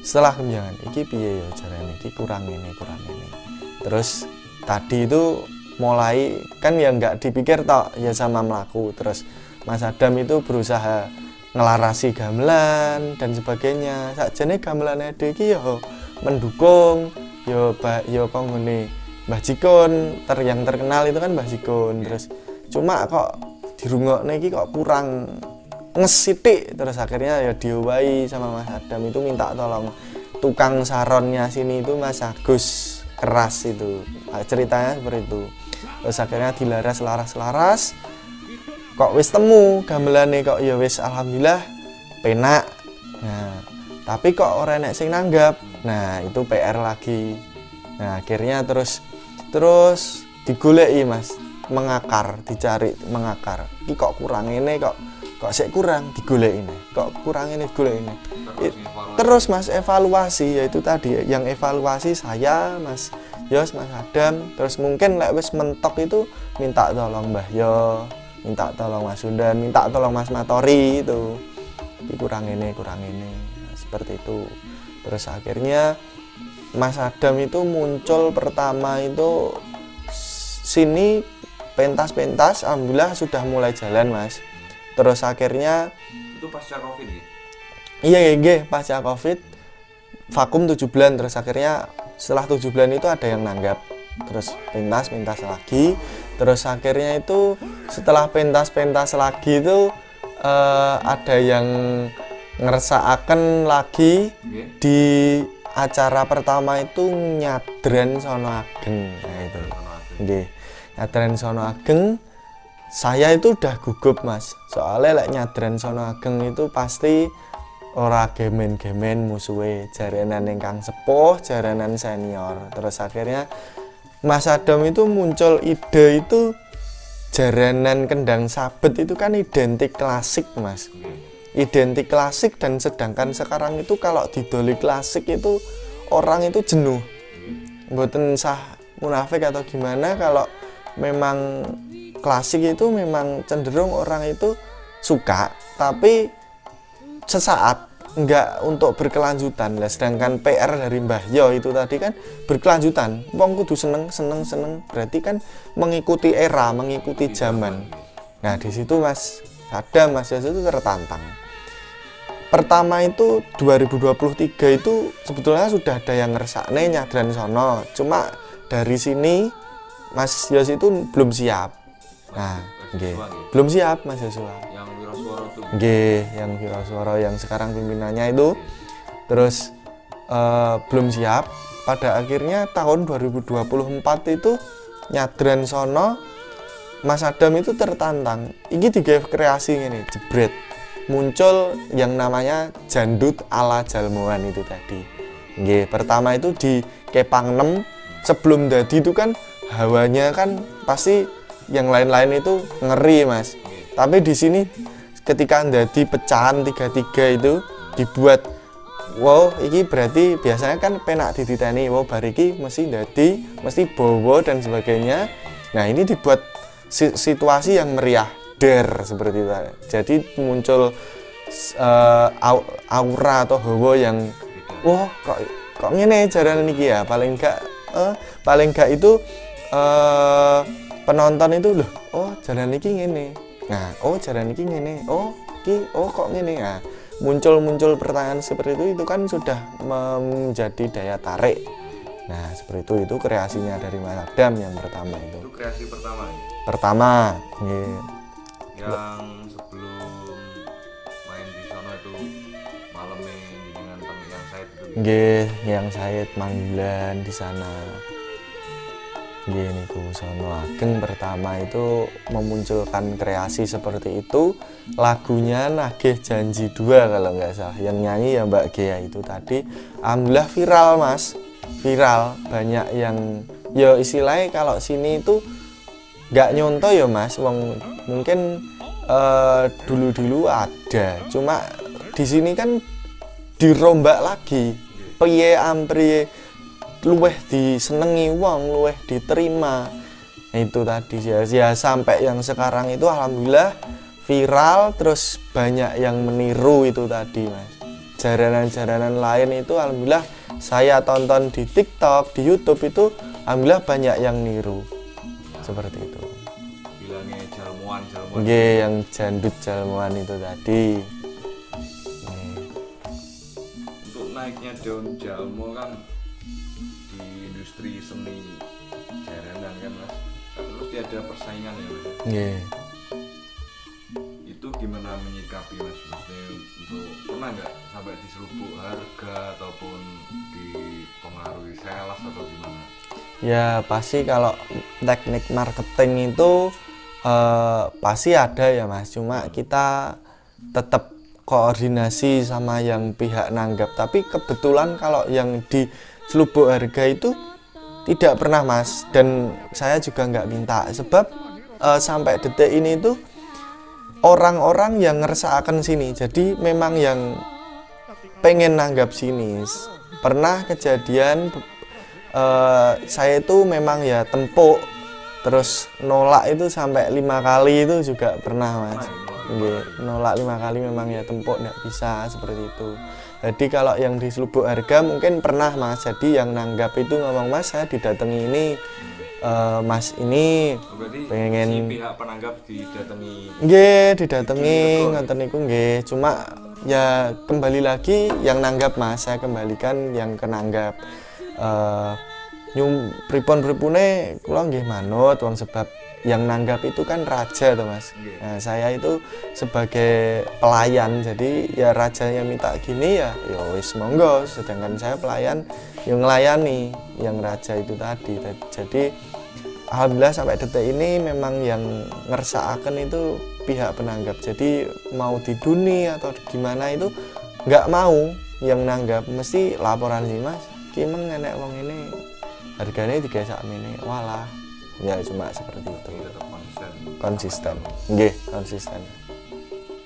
setelah gembiangan. Iki piye ya jarane iki kurang ini. Terus tadi itu mulai kan ya enggak dipikir tok ya sama melaku. Terus Mas Adam itu berusaha ngelarasi gamelan dan sebagainya. Sakjane gamelane dhewe iki ya mendukung ya konggone Mbah Jikun, yang terkenal itu kan Mbah Jikun. Terus cuma kok dirungokne iki kok kurang ngesitik. Terus akhirnya ya diowahi sama Mas Adam itu minta tolong tukang saronnya sini itu Mas Agus Keras itu. Ceritanya seperti itu. Terus akhirnya dilaras kok wis temu gamelane kok ya wis alhamdulillah penak. Nah, tapi kok ora enek sing nanggap. Nah, itu PR lagi. Nah, akhirnya terus digoleki Mas, dicari mengakar. Iki kok kurang ini kok sik kurang digoleki ini. Kok kurang ini digoleki ini. Terus Mas evaluasi yaitu tadi yang evaluasi saya Mas Yos, Mas Adam. Terus mungkin lek wis mentok itu minta tolong Mbah Yo, minta tolong Mas Sundan, minta tolong Mas Matori itu. Kurang ini. Seperti itu. Terus akhirnya Mas Adam itu muncul pertama itu sini pentas-pentas, alhamdulillah sudah mulai jalan Mas. Terus akhirnya itu pasca Covid ya? Iya, pasca Covid. Vakum 7 bulan, terus akhirnya setelah 7 bulan itu ada yang nanggap. Terus pentas lagi. Terus akhirnya itu setelah pentas lagi itu ada yang ngersakaken lagi di acara pertama itu Nyadran Sono Ageng. Nah itu. Nggih. Nyadran Sono Ageng saya itu udah gugup Mas. Soalnya lek Nyadran Sono Ageng itu pasti ora gemen-gemen musuhe, jaranan ingkang sepuh, jaranan senior. Terus akhirnya Mas Adam itu muncul ide itu jaranan kendang sabet itu kan identik klasik Mas. Identik klasik dan sedangkan sekarang itu kalau didoli klasik itu orang itu jenuh. Mboten sah munafik atau gimana kalau memang klasik itu memang cenderung orang itu suka tapi sesaat, enggak untuk berkelanjutan. Lah sedangkan PR dari Mbah Yo itu tadi kan berkelanjutan. Wong kudu seneng, berarti kan mengikuti era, mengikuti zaman. Nah, di situ Mas Yos itu tertantang. Pertama itu 2023 itu sebetulnya sudah ada yang ngersakne Nyadran sono. Cuma dari sini Mas Yos itu belum siap. Nah, nggih. Belum siap Mas Yosua. Yang Wiraswara tuh. Nggih, yang Wiraswara yang sekarang pimpinannya itu terus belum siap. Pada akhirnya tahun 2024 itu Nyadran sono Mas Adam itu tertantang. Iki digawe kreasi ngene, jebret. Muncul yang namanya Jandut ala Jalmoan itu tadi. Nggih, pertama itu di Kepang 6. Sebelum dadi itu kan hawanya kan pasti yang lain-lain itu ngeri Mas. Tapi di sini ketika ndadi pecahan 33 itu dibuat wow iki berarti biasanya kan penak dititeni wow bar iki mesti ndadi mesti bowo dan sebagainya. Nah ini dibuat situasi yang meriah der seperti itu. Jadi muncul aura atau hawa yang wah kok ngene jarane niki ya, paling enggak itu penonton itu loh oh jalan niki ngene. Nah, oh jalan niki ngene. Oh, kok ngene ya. Muncul pertanyaan seperti itu kan sudah menjadi daya tarik. Nah, seperti itu kreasinya dari Mas Adam yang pertama itu. Itu kreasi pertama ya? Pertama, nggih. Yang sebelum main di sono itu malamnya dengan yang Said itu. Nggih, yang Said manggilan di sana. Gini sono ageng pertama itu memunculkan kreasi seperti itu. Lagunya Nagih Janji 2 kalau nggak salah, yang nyanyi ya Mbak Gea itu tadi. Alhamdulillah viral Mas, viral, banyak yang ya istilahnya kalau sini itu nggak nyontoh ya Mas, wong mungkin dulu ada, cuma di sini kan dirombak lagi, piye ampriye luweh disenengi wong, luweh diterima. Itu tadi ya sampai yang sekarang itu alhamdulillah viral, terus banyak yang meniru itu tadi Mas. Jaranan-jaranan lain itu alhamdulillah saya tonton di TikTok, di YouTube itu alhamdulillah banyak yang niru. Seperti itu. Bilangnya jalmuan. Nggih, yang jandut jalmuan itu tadi. Untuk naiknya daun jalmo kan di industri seni jaranan kan Mas, kan terus ada persaingan ya Mas. Nggih. Itu gimana menyikapi Mas? Maksudnya untuk pernah nggak sampai diselubuk harga ataupun dipengaruhi sales atau gimana? Ya pasti kalau teknik marketing itu pasti ada ya Mas, cuma kita tetap koordinasi sama yang pihak nanggap. Tapi kebetulan kalau yang di selubuk harga itu tidak pernah Mas, dan saya juga nggak minta, sebab sampai detik ini itu orang-orang yang ngeresahkan sini, jadi memang yang pengen nanggap sini. Pernah kejadian saya itu memang ya tempuk, terus nolak itu sampai 5 kali itu juga pernah Mas. Nolak 5 kali memang ya tempuk, nggak bisa seperti itu. Jadi kalau yang di selubuk harga mungkin pernah Mas, jadi yang nanggap itu ngomong Mas saya didatangi ini, Mas ini pengen si pihak penanggap didatangi. Nggih, didatangi ngoten niku nggih. Cuma ya kembali lagi yang nanggap Mas, saya kembalikan yang kenanggap. Pripun-pripune kula nggih manut wong, sebab yang nanggap itu kan raja tuh Mas. Nah, saya itu sebagai pelayan, jadi ya rajanya minta gini ya wis monggo, sedangkan saya pelayan yang ngelayani yang raja itu tadi. Jadi alhamdulillah sampai detik ini memang yang ngersakaken itu pihak penanggap. Jadi mau diduni atau gimana itu nggak mau yang nanggap, mesti laporan sih Mas, ki meng enek wong ini harganya digesak ini, walah ya cuma seperti itu. Tetap konsisten nggih, konsisten.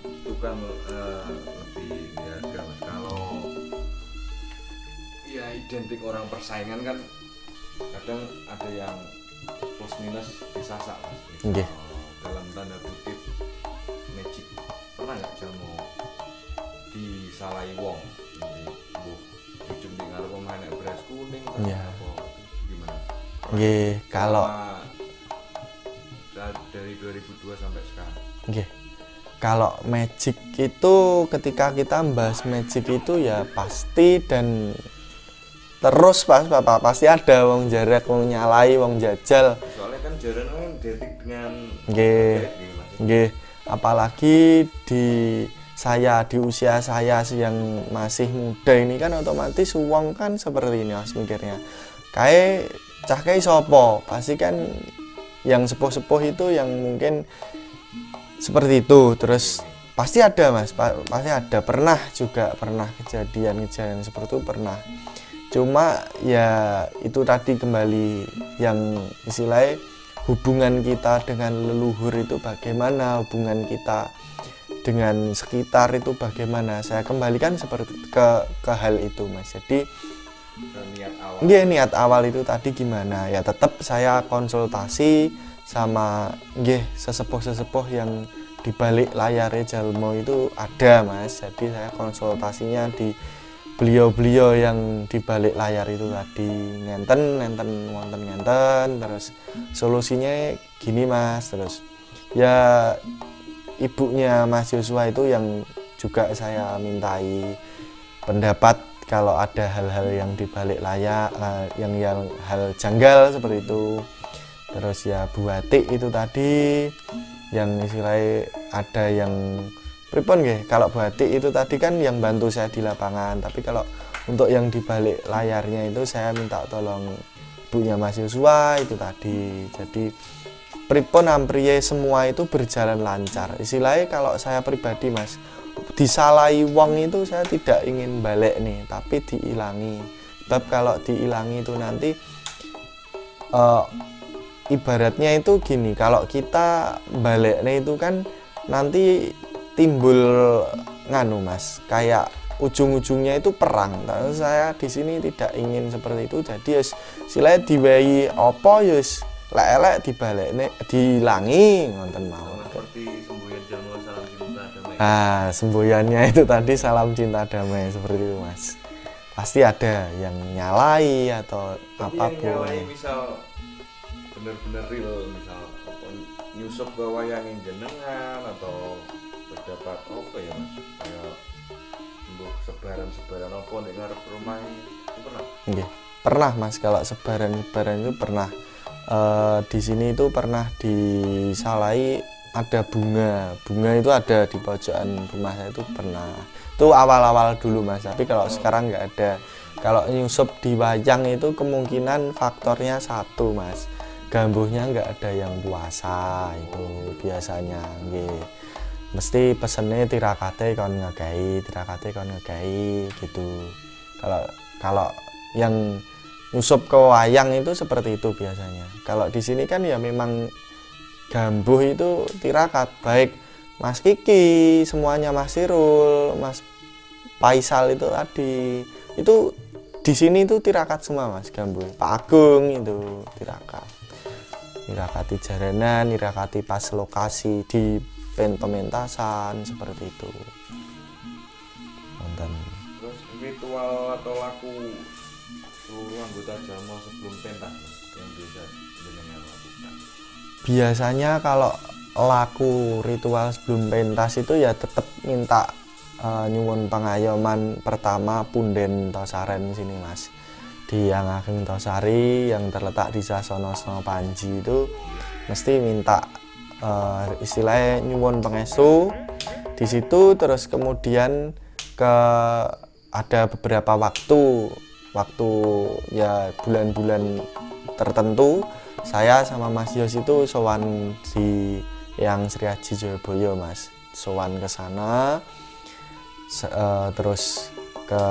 Itu kan lebih harga Mas. Kalau ya identik orang persaingan kan kadang ada yang plus minus disasak Mas. Nggih. Dalam tanda kutip magic, pernah nggak jamu disalahi wong? Jujur di ngarep main beras kuning atau gimana? Nggih, kalau dari 2002 sampai sekarang. Nggih. Kalau magic itu ketika kita bahas magic itu ya pasti dan terus pasti ada wong jarak, wong nyalai, wong jajal. Soalnya kan jaran kan identik dengan nggih. Apalagi di usia saya yang masih muda ini kan otomatis wong kan seperti ini Mas mikirnya. Kae cah kae sapa? Pasti kan yang sepuh-sepuh itu yang mungkin seperti itu. Terus pasti ada Mas, pasti ada. Pernah kejadian seperti itu pernah. Cuma ya itu tadi kembali yang istilahnya hubungan kita dengan leluhur itu bagaimana, hubungan kita dengan sekitar itu bagaimana. Saya kembalikan seperti ke hal itu Mas. Jadi niat awal itu tadi gimana ya, tetap saya konsultasi sama sesepuh-sesepuh yang di balik layarnya Jalmo itu ada Mas. Jadi saya konsultasinya di beliau-beliau yang di balik layar itu tadi, ngenten terus solusinya gini Mas. Terus ya ibunya Mas Yosua itu yang juga saya mintai pendapat kalau ada hal-hal yang di balik layar, yang hal janggal seperti itu. Terus ya Bu Atik itu tadi yang istilahnya ada yang pripun nggih, kalau Bu Atik itu tadi kan yang bantu saya di lapangan, tapi kalau untuk yang di balik layarnya itu saya minta tolong ibunya Mas Yosua itu tadi. Jadi pripun ampriye semua itu berjalan lancar. Istilahnya kalau saya pribadi Mas, disalahi wong itu saya tidak ingin balik nih, tapi diilangi. Sebab kalau diilangi itu nanti ibaratnya itu gini, kalau kita baliknya itu kan nanti timbul nganu Mas, kayak ujung-ujungnya itu perang. Tapi saya di sini tidak ingin seperti itu. Jadi istilahnya diwehi apa yus lek-lek dibalekne dilangi ngoten mawon. Seperti semboyan Jalmo salam cinta damai. Semboyannya itu tadi salam cinta damai seperti itu Mas. Pasti ada yang nyalai atau tapi apapun. Yang nyalai misal bener-bener real, misal apa nyusup ke wayangin jenengan atau berdapat apa ya Mas? Kayak untuk sebaran-sebaran apa nek ngarep rumah itu pernah? Nggih. Pernah Mas, kalau sebaran-sebaran itu pernah. Di sini itu pernah disalahi ada bunga itu ada di pojokan rumah saya itu pernah. Itu awal-awal dulu Mas, tapi kalau sekarang nggak ada. Kalau nyusup di wayang itu kemungkinan faktornya satu Mas, gambuhnya nggak ada yang puasa itu biasanya nggih. Mesti pesennya tirakate kon ngegai gitu. Kalau yang nyusup ke wayang itu seperti itu biasanya. Kalau di sini kan ya memang gambuh itu tirakat, baik Mas Kiki, semuanya Mas Sirul, Mas Faisal itu tadi. Itu di sini itu tirakat semua Mas, gambuh. Pak Agung itu tirakat. Nirakati jaranan, nirakati pas lokasi di pementasan seperti itu. Nonton. Terus ritual atau laku seluruh anggota Jalmo sebelum pentas yang bisa jenengan lakukan? Biasanya kalau laku ritual sebelum pentas itu ya tetap minta nyuwun pangayoman pertama Punden Tosaren sini Mas, di Yang Ageng Tosari yang terletak di Sasono Panji itu mesti minta istilahnya nyuwun pangestu di situ. Terus kemudian ada beberapa waktu ya bulan-bulan tertentu saya sama Mas Yos itu sowan di Yang Sri Aji Jayabaya Mas, sowan ke sana. Terus ke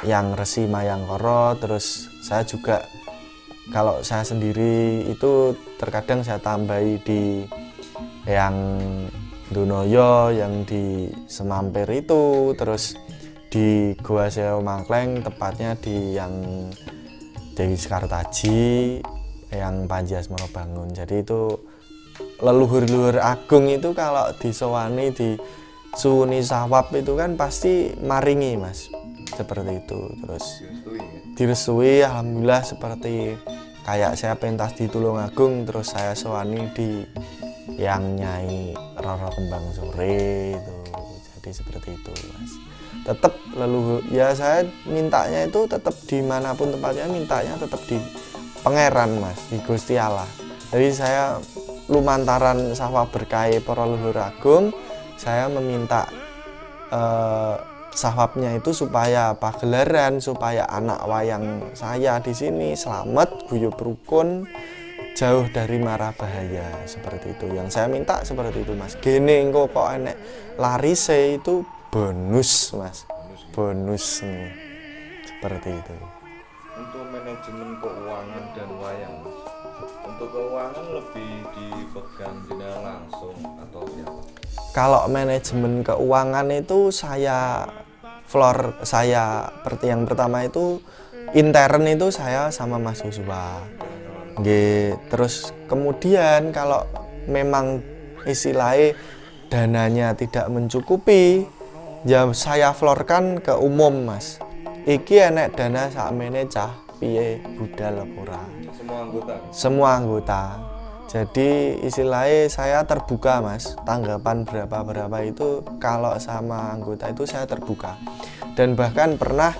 Yang Resi Mayangkara. Terus saya juga kalau saya sendiri itu terkadang saya tambahi di Yang Dunoyo yang di Semampir itu. Terus di Goa Sewu Mangkleng, tepatnya di Yang Dewi Sekartaji, Yang Panji Asmoro Bangun. Jadi itu leluhur-leluhur agung itu kalau disowani di suwuni sawab itu kan pasti maringi Mas, seperti itu. Terus direstui alhamdulillah, seperti kayak saya pentas di Tulungagung terus saya sowani di Yang Nyai Roro Kembang Sore itu. Jadi seperti itu Mas. Tetap leluhur ya, saya mintanya itu tetap dimanapun tempatnya, mintanya tetap di Pangeran Mas, di Gusti Allah. Jadi saya lumantaran sawah berkah para leluhur agung, saya meminta sawabnya itu supaya pagelaran, supaya anak wayang saya di sini selamat, guyub rukun, jauh dari mara bahaya, seperti itu. Yang saya minta seperti itu Mas. Gene engko kok enek larise itu bonus Mas, bonus nih, seperti itu. manajemen keuangan dan wayang, Mas. Untuk keuangan lebih dipegang jenengan langsung atau siapa? Kalau manajemen keuangan itu saya seperti yang pertama itu intern itu saya sama Mas Joshua. Nggih, terus kemudian kalau memang istilahnya dananya tidak mencukupi, ya saya florkan ke umum, Mas. Iki enek dana sakmene cah piye budal ora. Semua anggota? Semua anggota. Jadi istilahnya saya terbuka, Mas. Tanggapan berapa itu kalau sama anggota itu saya terbuka. Dan bahkan pernah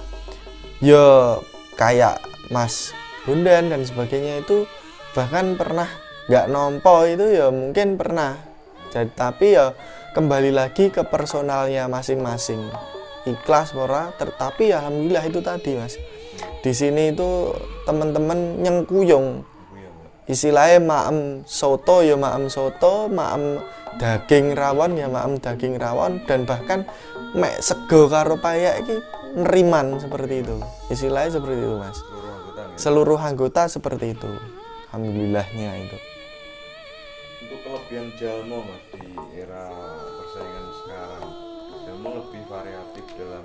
ya kayak Mas Bundan dan sebagainya itu bahkan pernah nggak nompo itu ya mungkin pernah. Jadi tapi ya kembali lagi ke personalnya masing-masing. Ikhlas ora, tetapi alhamdulillah itu tadi, Mas. Di sini itu teman-teman nyengkuyung. Istilahnya maem soto ya maem soto, maem daging rawon ya maem daging rawon, dan bahkan mek sego karo payak iki neriman seperti itu. Istilahnya seperti itu, Mas. Seluruh anggota seperti itu. Alhamdulillahnya itu. Untuk kelebihan Jalmo, Mas, di era persaingan sekarang, Jalmo lebih variatif dalam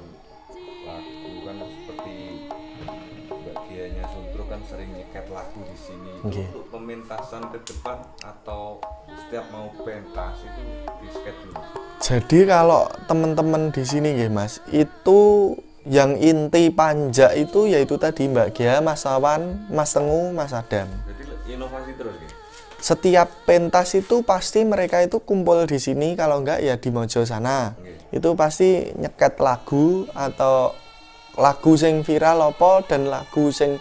lagu kan, seperti bagiannya Suntro kan sering nyekat lagu di sini. Okay. Untuk pementasan ke depan atau setiap mau pentas itu di schedule. Jadi kalau teman-teman di sini nggih, Mas, itu yang inti panja itu yaitu tadi Mbak Gia, Mas Awan, Mas Tengu, Mas Adam. Jadi inovasi terus ya. Setiap pentas itu pasti mereka itu kumpul di sini, kalau enggak ya di Mojo sana. Okay. Itu pasti nyeket lagu atau lagu sing viral apa dan lagu sing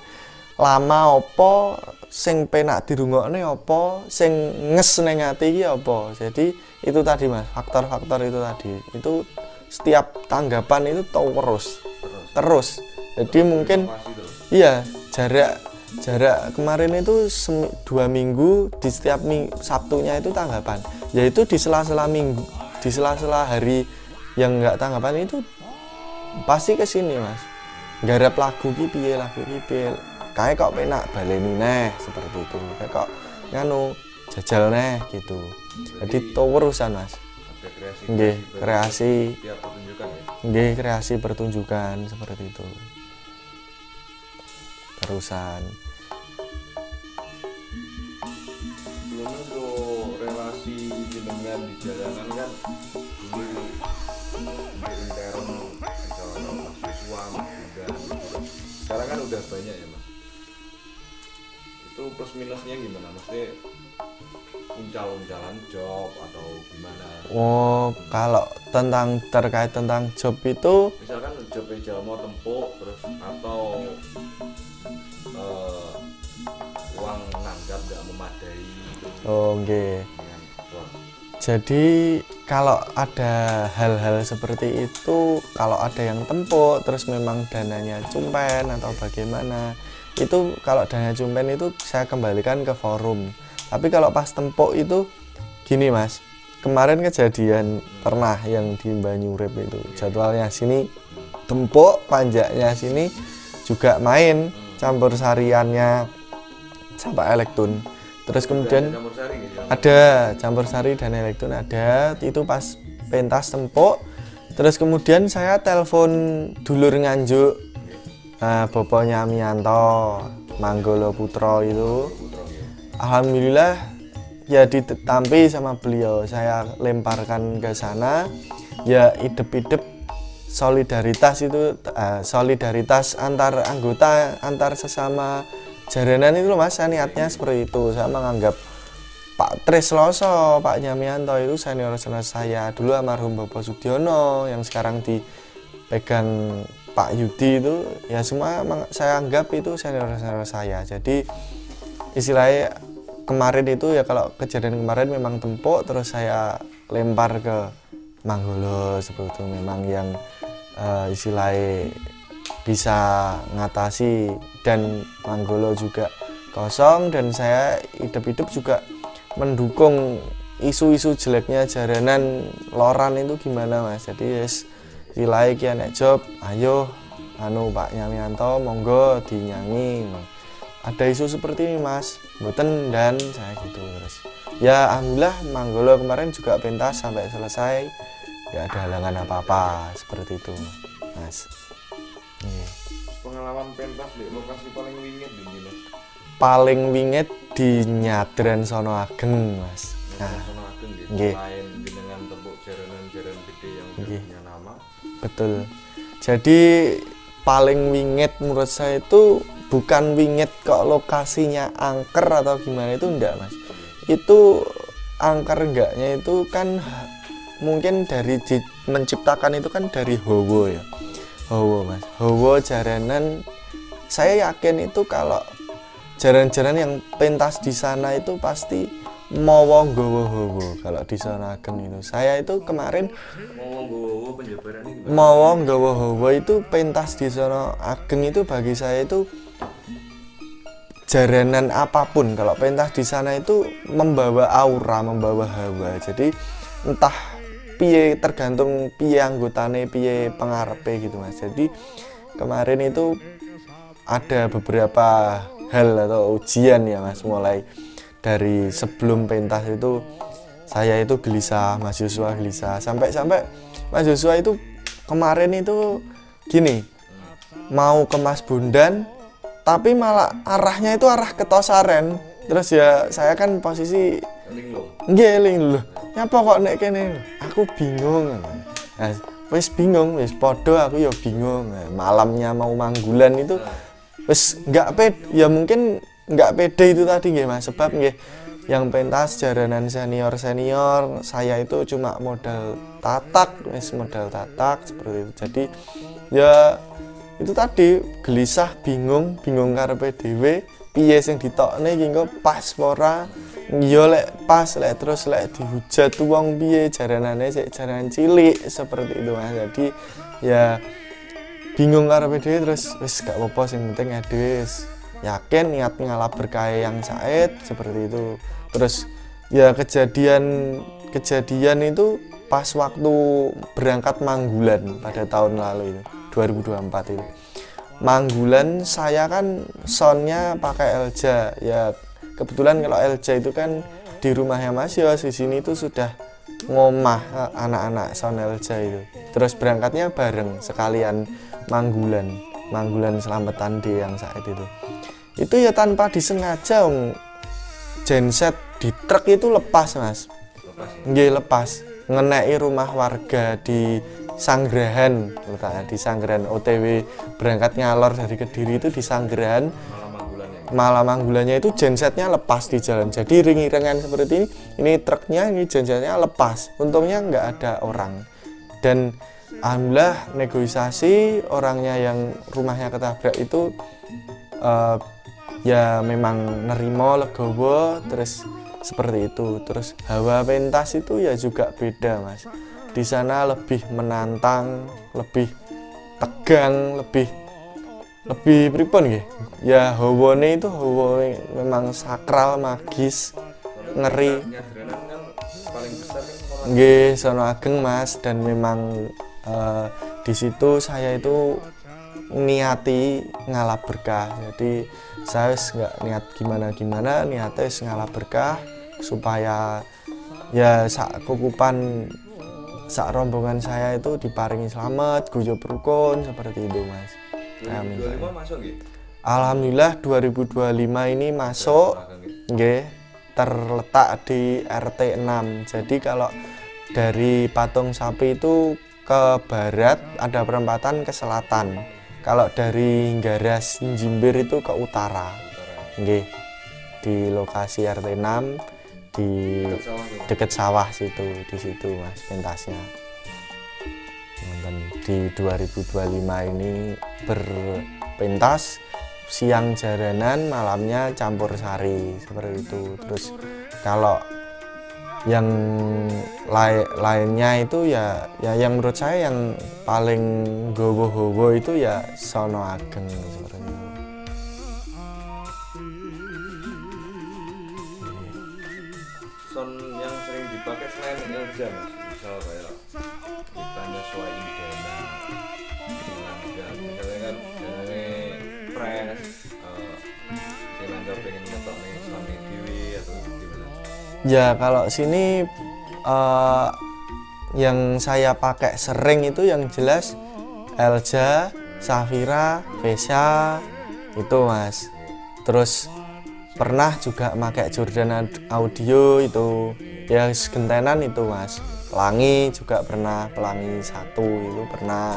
lama apa, sing penak dirungokne apa, sing nges ning ati iki apa. Jadi itu tadi, Mas, faktor-faktor itu tadi. Itu setiap tanggapan itu terus. Jadi mungkin iya, jarak kemarin itu 2 minggu, di setiap Sabtunya itu tanggapan. Yaitu di sela-sela minggu, di sela-sela hari yang enggak tanggapan itu pasti ke sini, Mas. Garap lagu ki piye, kayak kok penak baleni neh seperti itu. Kayak kok nganu jajal neh gitu. Jadi urusan, Mas. Nggih, kreasi. Tiap pertunjukan ya. Nggih, kreasi pertunjukan seperti itu. Terusan. Belum untuk relasi jenengan di jalanan kan dulu di intern misalnya mahasiswa, Mas Bundan. Sekarang kan udah banyak ya, Mas. Itu plus minusnya gimana? Maksudnya uncal-uncalan job atau gimana? Oh, kalau terkait tentang job itu, misalkan job Jalmo tempuk terus atau uang nanggap nggak memadai. oh nggih. Jadi kalau ada hal-hal seperti itu, kalau ada yang tempuk terus memang dananya cumpen atau bagaimana, itu kalau dana cumpen itu saya kembalikan ke forum. Tapi kalau pas tempuk itu gini, Mas, kemarin kejadian pernah yang di Banyurep itu jadwalnya sini tempuk, panjaknya sini juga main campur sariannya sampai elektron. Terus kemudian ada campur sari dan elektron, ada itu pas pentas tempuk. Terus kemudian saya telepon dulur Nganjuk, bapaknya Mianto Manggolo Putra itu. Alhamdulillah ya ditampi sama beliau, saya lemparkan ke sana. Ya idep-idep solidaritas itu, solidaritas antar anggota, antar sesama jaranan itu loh, Mas. Saya niatnya seperti itu. Saya menganggap Pak Trisloso, Pak Nyamianto itu senior-senior saya dulu, almarhum Bapak Sudiono yang sekarang dipegang Pak Yudi itu, ya semua saya anggap itu senior-senior saya. Jadi istilahnya kemarin itu ya, kalau kejadian kemarin memang tempuk, terus saya lempar ke Manggolo seperti itu, memang yang istilahnya bisa ngatasi, dan Manggolo juga kosong, dan saya hidup-hidup juga mendukung isu-isu jeleknya jaranan loran itu gimana, Mas. Jadi istilahnya ki nek job, ayo anu Pak Nyamianto monggo dinyanyi. ada isu seperti ini mas, mboten dan saya gitu terus. Ya alhamdulillah Manggolo kemarin juga pentas sampai selesai, nggak ada halangan apa-apa seperti itu mas. Pengalaman pentas di lokasi paling wingit di sini mas? Paling wingit di Nyadran Sono Ageng mas. Nah, Sono Ageng gitu. Selain dengan tepuk jaranan-jaranan gede yang punya nama. Betul. Jadi paling wingit menurut saya itu bukan wingit kok lokasinya angker atau gimana, itu enggak mas. Itu angker enggaknya itu kan mungkin dari menciptakan itu kan dari Hawa ya. Hawa mas, Hawa jaranan. Saya yakin itu kalau jaran-jaran yang pentas di sana itu pasti mawa nggawa Hawa. Kalau di Sono Ageng itu saya itu kemarin mawa nggawa Hawa itu pentas di Sono Ageng itu bagi saya itu jaranan apapun kalau pentas di sana itu membawa aura, membawa hawa. Jadi entah piye, tergantung piye anggotane, piye pengarepe gitu mas. Jadi kemarin itu ada beberapa hal atau ujian ya mas, mulai dari sebelum pentas itu saya itu gelisah, Mas Yosua gelisah, sampai Mas Yosua itu kemarin itu gini, mau ke Mas Bondan tapi malah arahnya itu arah ke Tosaren. Terus ya saya kan posisi ngeling loh, nyapa kok nek kene, aku bingung. Nah, wis bingung, wis podo aku ya bingung. Nah, malamnya mau Manggulan itu wis nggak pede, ya mungkin nggak pede itu tadi nggih mas, sebab nggih yang pentas jaranan senior saya itu cuma modal tatak, wis modal tatak seperti itu. Jadi ya itu tadi gelisah, bingung karepe dhewe piye sing ditokne iki engko pas ora. Ya lek pas, lek terus lek dihujat wong piye jaranane sik jaranan cilik seperti itu mas. Jadi ya bingung karepe dhewe, terus wis gak apa-apa, sing penting dhewe wis yakin niat ngalah berkah yang said seperti itu. Terus ya kejadian itu pas waktu berangkat Manggulan pada tahun lalu itu 2024 itu. Manggulan saya kan soundnya pakai Elja ya, kebetulan kalau Elja itu kan di rumahnya Mas Yos di sini itu sudah ngomah anak-anak sound Elja itu. Terus berangkatnya bareng sekalian Manggulan Selamatan D yang saat itu ya tanpa disengaja genset di truk itu lepas mas, nggih lepas ngenai rumah warga di Sanggrahan, di Sanggrahan OTW berangkat ngalor dari Kediri itu di Sanggrahan. Malam Manggulannya itu gensetnya lepas di jalan, jadi ring-iringan seperti ini truknya, ini gensetnya lepas, untungnya nggak ada orang. Dan alhamdulillah negosiasi orangnya yang rumahnya ketabrak itu ya memang nerimo, legowo, terus seperti itu. Terus hawa pentas itu ya juga beda mas, di sana lebih menantang, lebih tegang, lebih pripun nggih ya, hawane itu hawa memang sakral, magis, ngeri. Nggih Sono Ageng mas, dan memang di situ saya itu niati ngalah berkah. Jadi saya nggak niat gimana, niatnya ngalah berkah supaya ya sak kukupan, sak rombongan saya itu diparingi selamat, guyub rukun seperti itu mas. 2025 masuk gitu? Alhamdulillah 2025 ini masuk, nggih, terletak di RT 6. Jadi kalau dari Patung Sapi itu ke barat ada perempatan ke selatan. Kalau dari Garas Jimbir itu ke utara. Nggih. Di lokasi RT 6 di dekat sawah situ, di situ Mas pentasnya. Di 2025 ini berpentas, siang jaranan, malamnya campur sari seperti itu. Terus kalau yang lainnya itu ya yang menurut saya yang paling gowo-gowo itu ya Sono Ageng seperti itu. Son yang sering dipakai selain Elja mas, misal kayak kita nyesuaiin dana, misalnya kan dananya press, pengen ngetok nih suami dewi atau gimana? Ya kalau sini yang saya pakai sering itu yang jelas Elja, Safira, Vesha itu mas. Terus pernah juga pakai Jordan Audio itu ya segentenan itu mas. Pelangi juga pernah, Pelangi 1 itu pernah.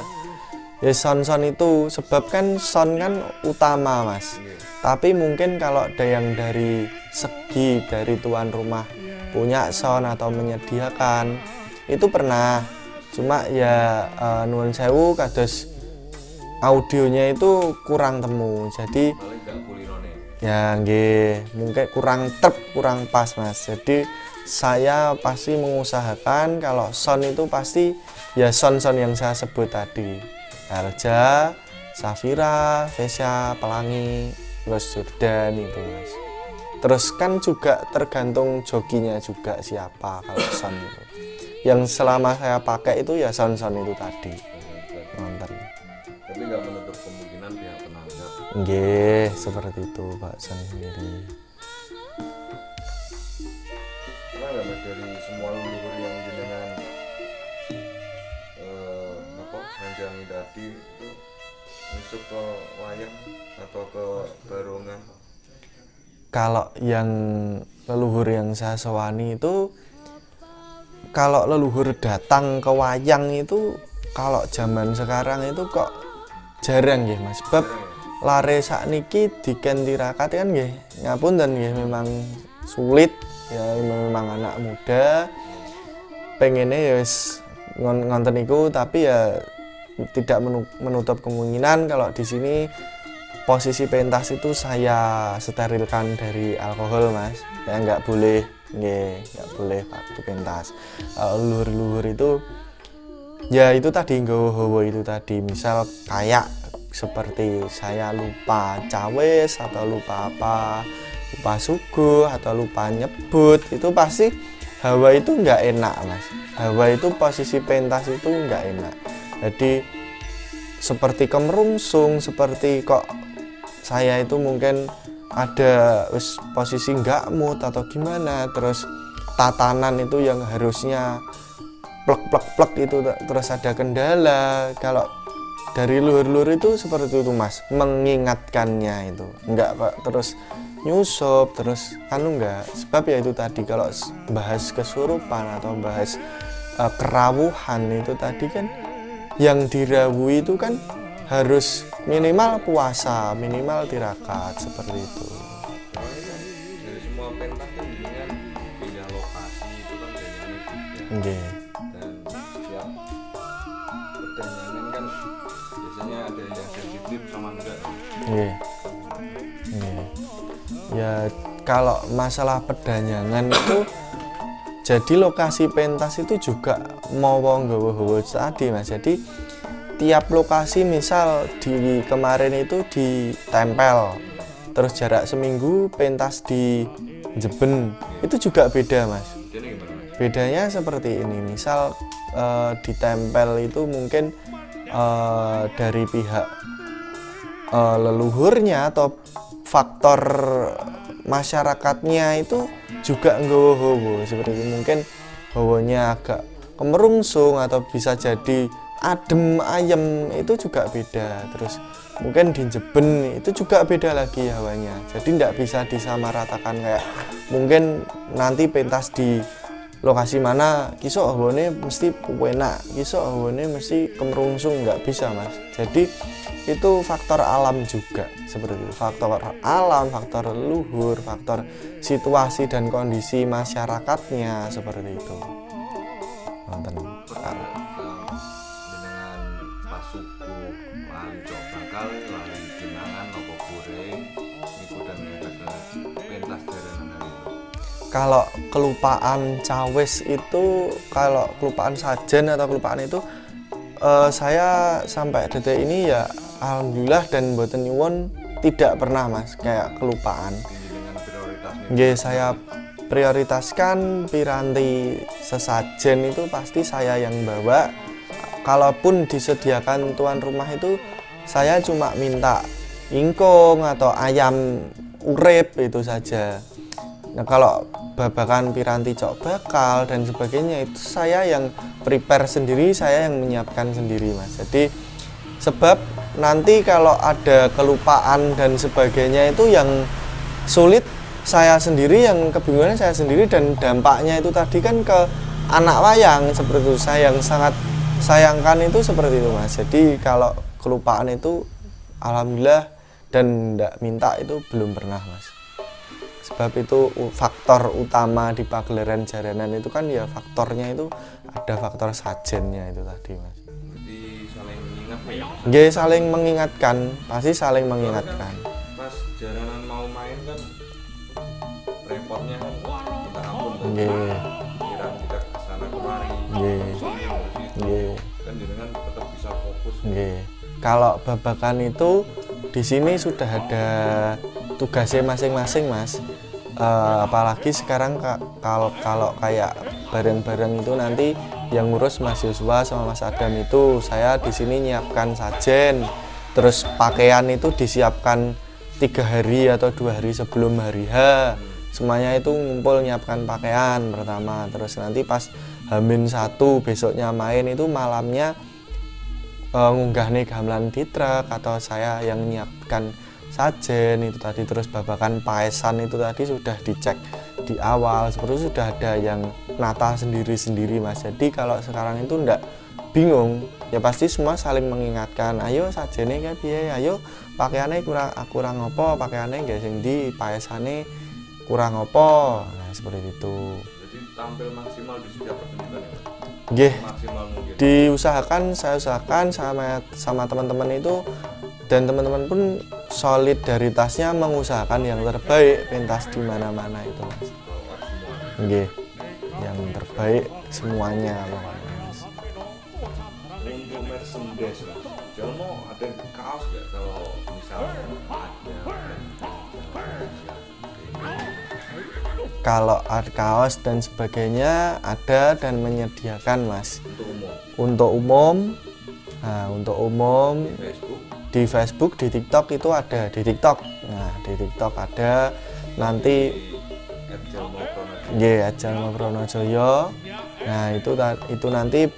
Ya sound itu sebab kan sound kan utama mas. Tapi mungkin kalau ada yang dari segi dari tuan rumah punya sound atau menyediakan itu pernah. Cuma ya nuwun sewu kados audionya itu kurang temu. Jadi Paling gak kulirone. ya nggih mungkin kurang kurang pas mas. Jadi saya pasti mengusahakan kalau sound itu pasti ya sound yang saya sebut tadi. Elja, Safira, Vesha, Pelangi, terus Jordan itu mas. Terus kan juga tergantung jokinya juga siapa kalau sound itu. Yang selama saya pakai itu ya sound itu tadi. Nonton. Tapi nggak menutup kemungkinan pihak penanggap. Nggih, seperti itu Pak San sendiri. Pernah nggak mas dari semua leluhur yang jenengan ranjangi tadi itu masuk ke wayang atau ke barongan? Kalau yang leluhur yang saya sewani itu, kalau leluhur datang ke wayang itu kalau zaman sekarang itu kok jarang ya mas. Sebab lare sakniki diken tirakat kan nggih ngapunten nggih memang sulit ya, memang anak muda pengennya ya wis ngonten niku, tapi ya tidak menutup kemungkinan kalau di sini posisi pentas itu saya sterilkan dari alkohol mas. Ya nggak boleh, nggak boleh waktu pentas. Luhur-luhur itu ya itu tadi nggawa itu tadi, misal kayak seperti saya lupa cawes atau lupa apa, lupa suguh atau lupa nyebut, itu pasti hawa itu nggak enak mas. Hawa itu posisi pentas itu nggak enak. Jadi seperti kemerungsung, seperti kok saya itu mungkin ada posisi nggak mood atau gimana, terus tatanan itu yang harusnya plek itu terus ada kendala. Kalau dari luhur-luhur itu seperti itu mas, mengingatkannya itu enggak pak terus nyusup terus enggak. Sebab ya itu tadi kalau bahas kesurupan atau bahas kerawuhan itu tadi kan yang dirawui itu kan harus minimal puasa, minimal tirakat seperti itu. Dari semua pentas kan dengan pindah lokasi itu kan biasanya beda. Nggih. Dan setiap pertandingan kan biasanya ada yang sensitif sama enggak. Nggih. Nggih. Ya kalau masalah pedanyangan itu jadi lokasi pentas itu juga mau nggawa-nggawa tadi mas. Jadi tiap lokasi misal di kemarin itu ditempel, terus jarak seminggu pentas di Jeben itu juga beda mas. Bedanya seperti ini, misal ditempel itu mungkin dari pihak leluhurnya atau faktor masyarakatnya itu juga nggawa-nggawa seperti itu. Mungkin hawanya agak kemerungsung atau bisa jadi adem ayem, itu juga beda. Terus mungkin di Jeben itu juga beda lagi hawanya. Jadi tidak bisa disamaratakan kayak mungkin nanti pentas di lokasi mana kisok hawane mesti enak, kisok hawane mesti kemerungsung, nggak bisa mas. Jadi itu faktor alam juga seperti itu, faktor alam, faktor leluhur, faktor situasi dan kondisi masyarakatnya seperti itu. Nonton. Dengan pas subuh lali cok bakal lali jenangan nopo goreng niku dan pentas jaranan hari itu. Kalau kelupaan cawes itu, kalau kelupaan sajen atau kelupaan itu saya sampai detik ini ya alhamdulillah dan mboten nyuwun tidak pernah mas kayak kelupaan. Nggih, saya prioritaskan piranti sesajen itu pasti saya yang bawa. Kalaupun disediakan tuan rumah itu saya cuma minta ingkung atau ayam urip itu saja. Nah kalau babakan piranti cok bakal dan sebagainya itu saya yang prepare sendiri, saya yang menyiapkan sendiri Mas. Jadi sebab nanti kalau ada kelupaan dan sebagainya itu yang sulit saya sendiri, yang kebingungan saya sendiri, dan dampaknya itu tadi kan ke anak wayang seperti itu. Saya yang sangat sayangkan itu seperti itu Mas. Jadi kalau kelupaan itu alhamdulillah dan tidak minta itu belum pernah Mas. Sebab itu faktor utama di pagelaran jaranan itu kan ya faktornya itu ada faktor sajennya itu tadi Mas. Jadi saling mengingatkan ya? Nggih, saling mengingatkan, pasti saling mengingatkan. Pas jaranan mau main kan repotnya kan kita ampun kan. Nggih. Pikiran kita kesana kemari. Nggih. Nggih. Kan jenengan tetap bisa fokus. Nggih. Kalau babakan itu di sini sudah ada tugasnya masing-masing Mas. Apalagi sekarang kalau kayak bareng-bareng itu nanti yang ngurus Mas Yosua sama Mas Adam itu, saya di sini nyiapkan sajen, terus pakaian itu disiapkan 3 hari atau 2 hari sebelum hari H. Semuanya itu ngumpul nyiapkan pakaian pertama, terus nanti pas H-1 besoknya main itu malamnya ngunggah nih gamelan di truk atau saya yang nyiapkan sajen itu tadi, terus babakan paesan itu tadi sudah dicek di awal, seperti itu sudah ada yang nata sendiri-sendiri Mas. Jadi kalau sekarang itu ndak bingung ya, pasti semua saling mengingatkan, ayo sajene kayak piye, ayo pakaiannya kurang apa, pakaiannya nggak sing di, paesane kurang apa, nah seperti itu. Jadi tampil maksimal di setiap pertunjukan ya? Nggih, Maksimal mungkin. diusahakan, saya usahakan sama teman-teman itu, dan teman-teman pun solidaritasnya mengusahakan yang terbaik pentas di mana-mana itu Mas. Nggih, yang terbaik semuanya pokoknya Mas. Untuk merchandise Mas, Jalmo ada kaos nggak kalau misalnya ada? Kalau ada kaos dan sebagainya ada dan menyediakan Mas. Untuk umum. Nah, untuk umum Facebook. di Facebook, di TikTok itu ada, di TikTok. Nah, di TikTok ada nanti nggih Jalmo Pronojoyo. Nah, itu nanti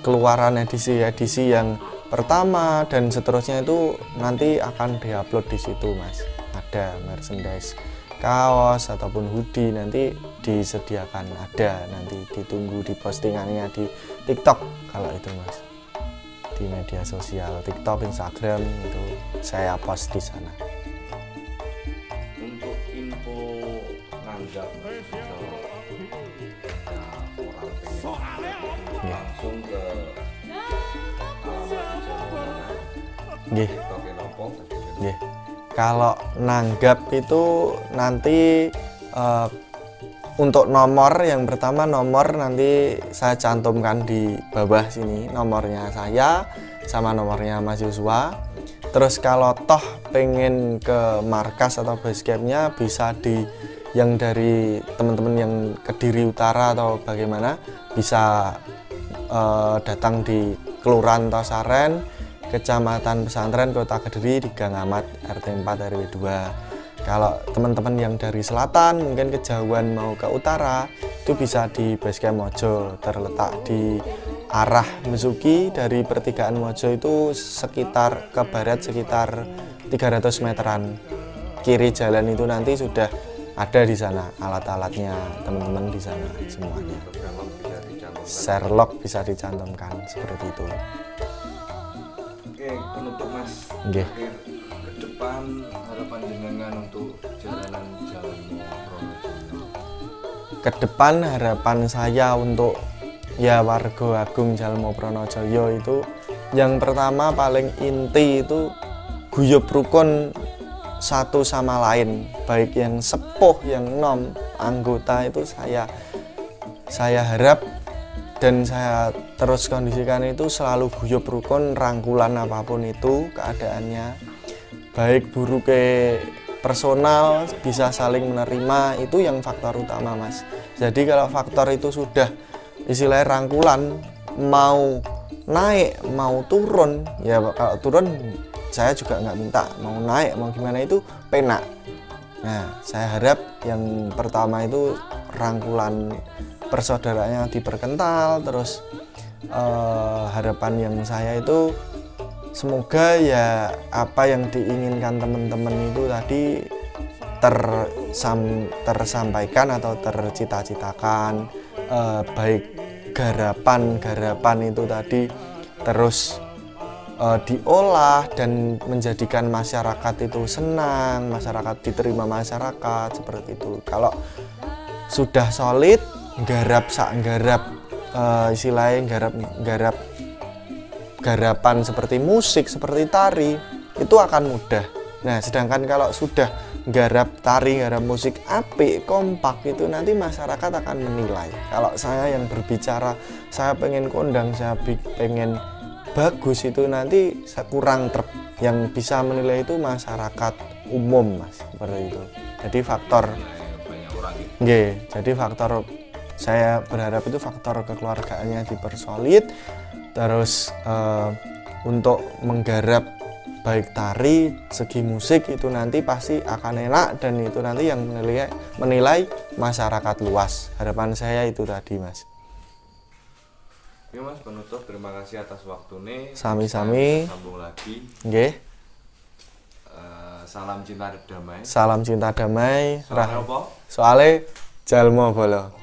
keluaran edisi yang pertama dan seterusnya itu nanti akan diupload di situ Mas. Ada merchandise, kaos ataupun hoodie nanti disediakan, ada, nanti ditunggu di postingannya di TikTok kalau itu Mas. Di media sosial TikTok, Instagram itu saya post di sana. Untuk info nanggap orang pengen langsung ke alamat Jalmo. Nggih. TikToknya nopo? Nggih. Kalau nanggap itu nanti untuk nomor yang pertama, nomor nanti saya cantumkan di bawah sini, nomornya saya sama nomornya Mas Yosua. Terus kalau toh pengen ke markas atau basecampnya bisa di yang dari teman-teman yang Kediri Utara atau bagaimana bisa datang di Kelurahan Tosaren, Kecamatan Pesantren, Kota Kediri di Gang Ahmad RT 4 RW 2. Kalau teman-teman yang dari selatan mungkin kejauhan mau ke utara itu bisa di Basecamp Mojo, terletak di arah Mesuki dari pertigaan Mojo itu sekitar ke barat sekitar 300 meteran. Kiri jalan itu nanti sudah ada di sana alat-alatnya teman-teman di sana semuanya. Sherlock bisa dicantumkan seperti itu. Oke, penutup Mas. Nggih. Ke depan harapan jenengan untuk jalanan Jalmo Pronojoyo. Ke depan harapan saya untuk ya warga agung Jalmo Pronojoyo itu yang pertama paling inti itu guyub rukun satu sama lain, baik yang sepuh yang nom anggota itu saya harap dan saya terus kondisikan itu selalu guyub rukun, rangkulan apapun itu keadaannya, baik buruknya personal bisa saling menerima, itu yang faktor utama Mas. Jadi kalau faktor itu sudah istilahnya rangkulan, mau naik mau turun ya, kalau turun saya juga nggak minta, mau naik mau gimana itu penak. Nah, saya harap yang pertama itu rangkulan persaudaraannya diperkental, terus harapan yang saya itu semoga ya apa yang diinginkan teman-teman itu tadi tersampaikan atau tercita-citakan, baik garapan itu tadi terus diolah dan menjadikan masyarakat itu senang, masyarakat diterima masyarakat seperti itu. Kalau sudah solid, istilahnya garapan seperti musik, seperti tari itu akan mudah. Nah, sedangkan kalau sudah garap tari, garap musik apik, kompak itu nanti masyarakat akan menilai. Kalau saya yang berbicara, saya pengen kondang, saya pengen bagus itu nanti kurang yang bisa menilai itu masyarakat umum, Mas, seperti itu. Jadi faktor jadi faktor saya berharap itu faktor kekeluargaannya dipersolid, terus untuk menggarap baik tari, segi musik itu nanti pasti akan enak dan itu nanti yang menilai masyarakat luas. Harapan saya itu tadi, Mas. Oke Mas, penutup terima kasih atas waktunya. Sami-sami. Sambung lagi. Nggih. Salam cinta damai. Salam cinta damai. Soalnya apa? Soale jalma bolo.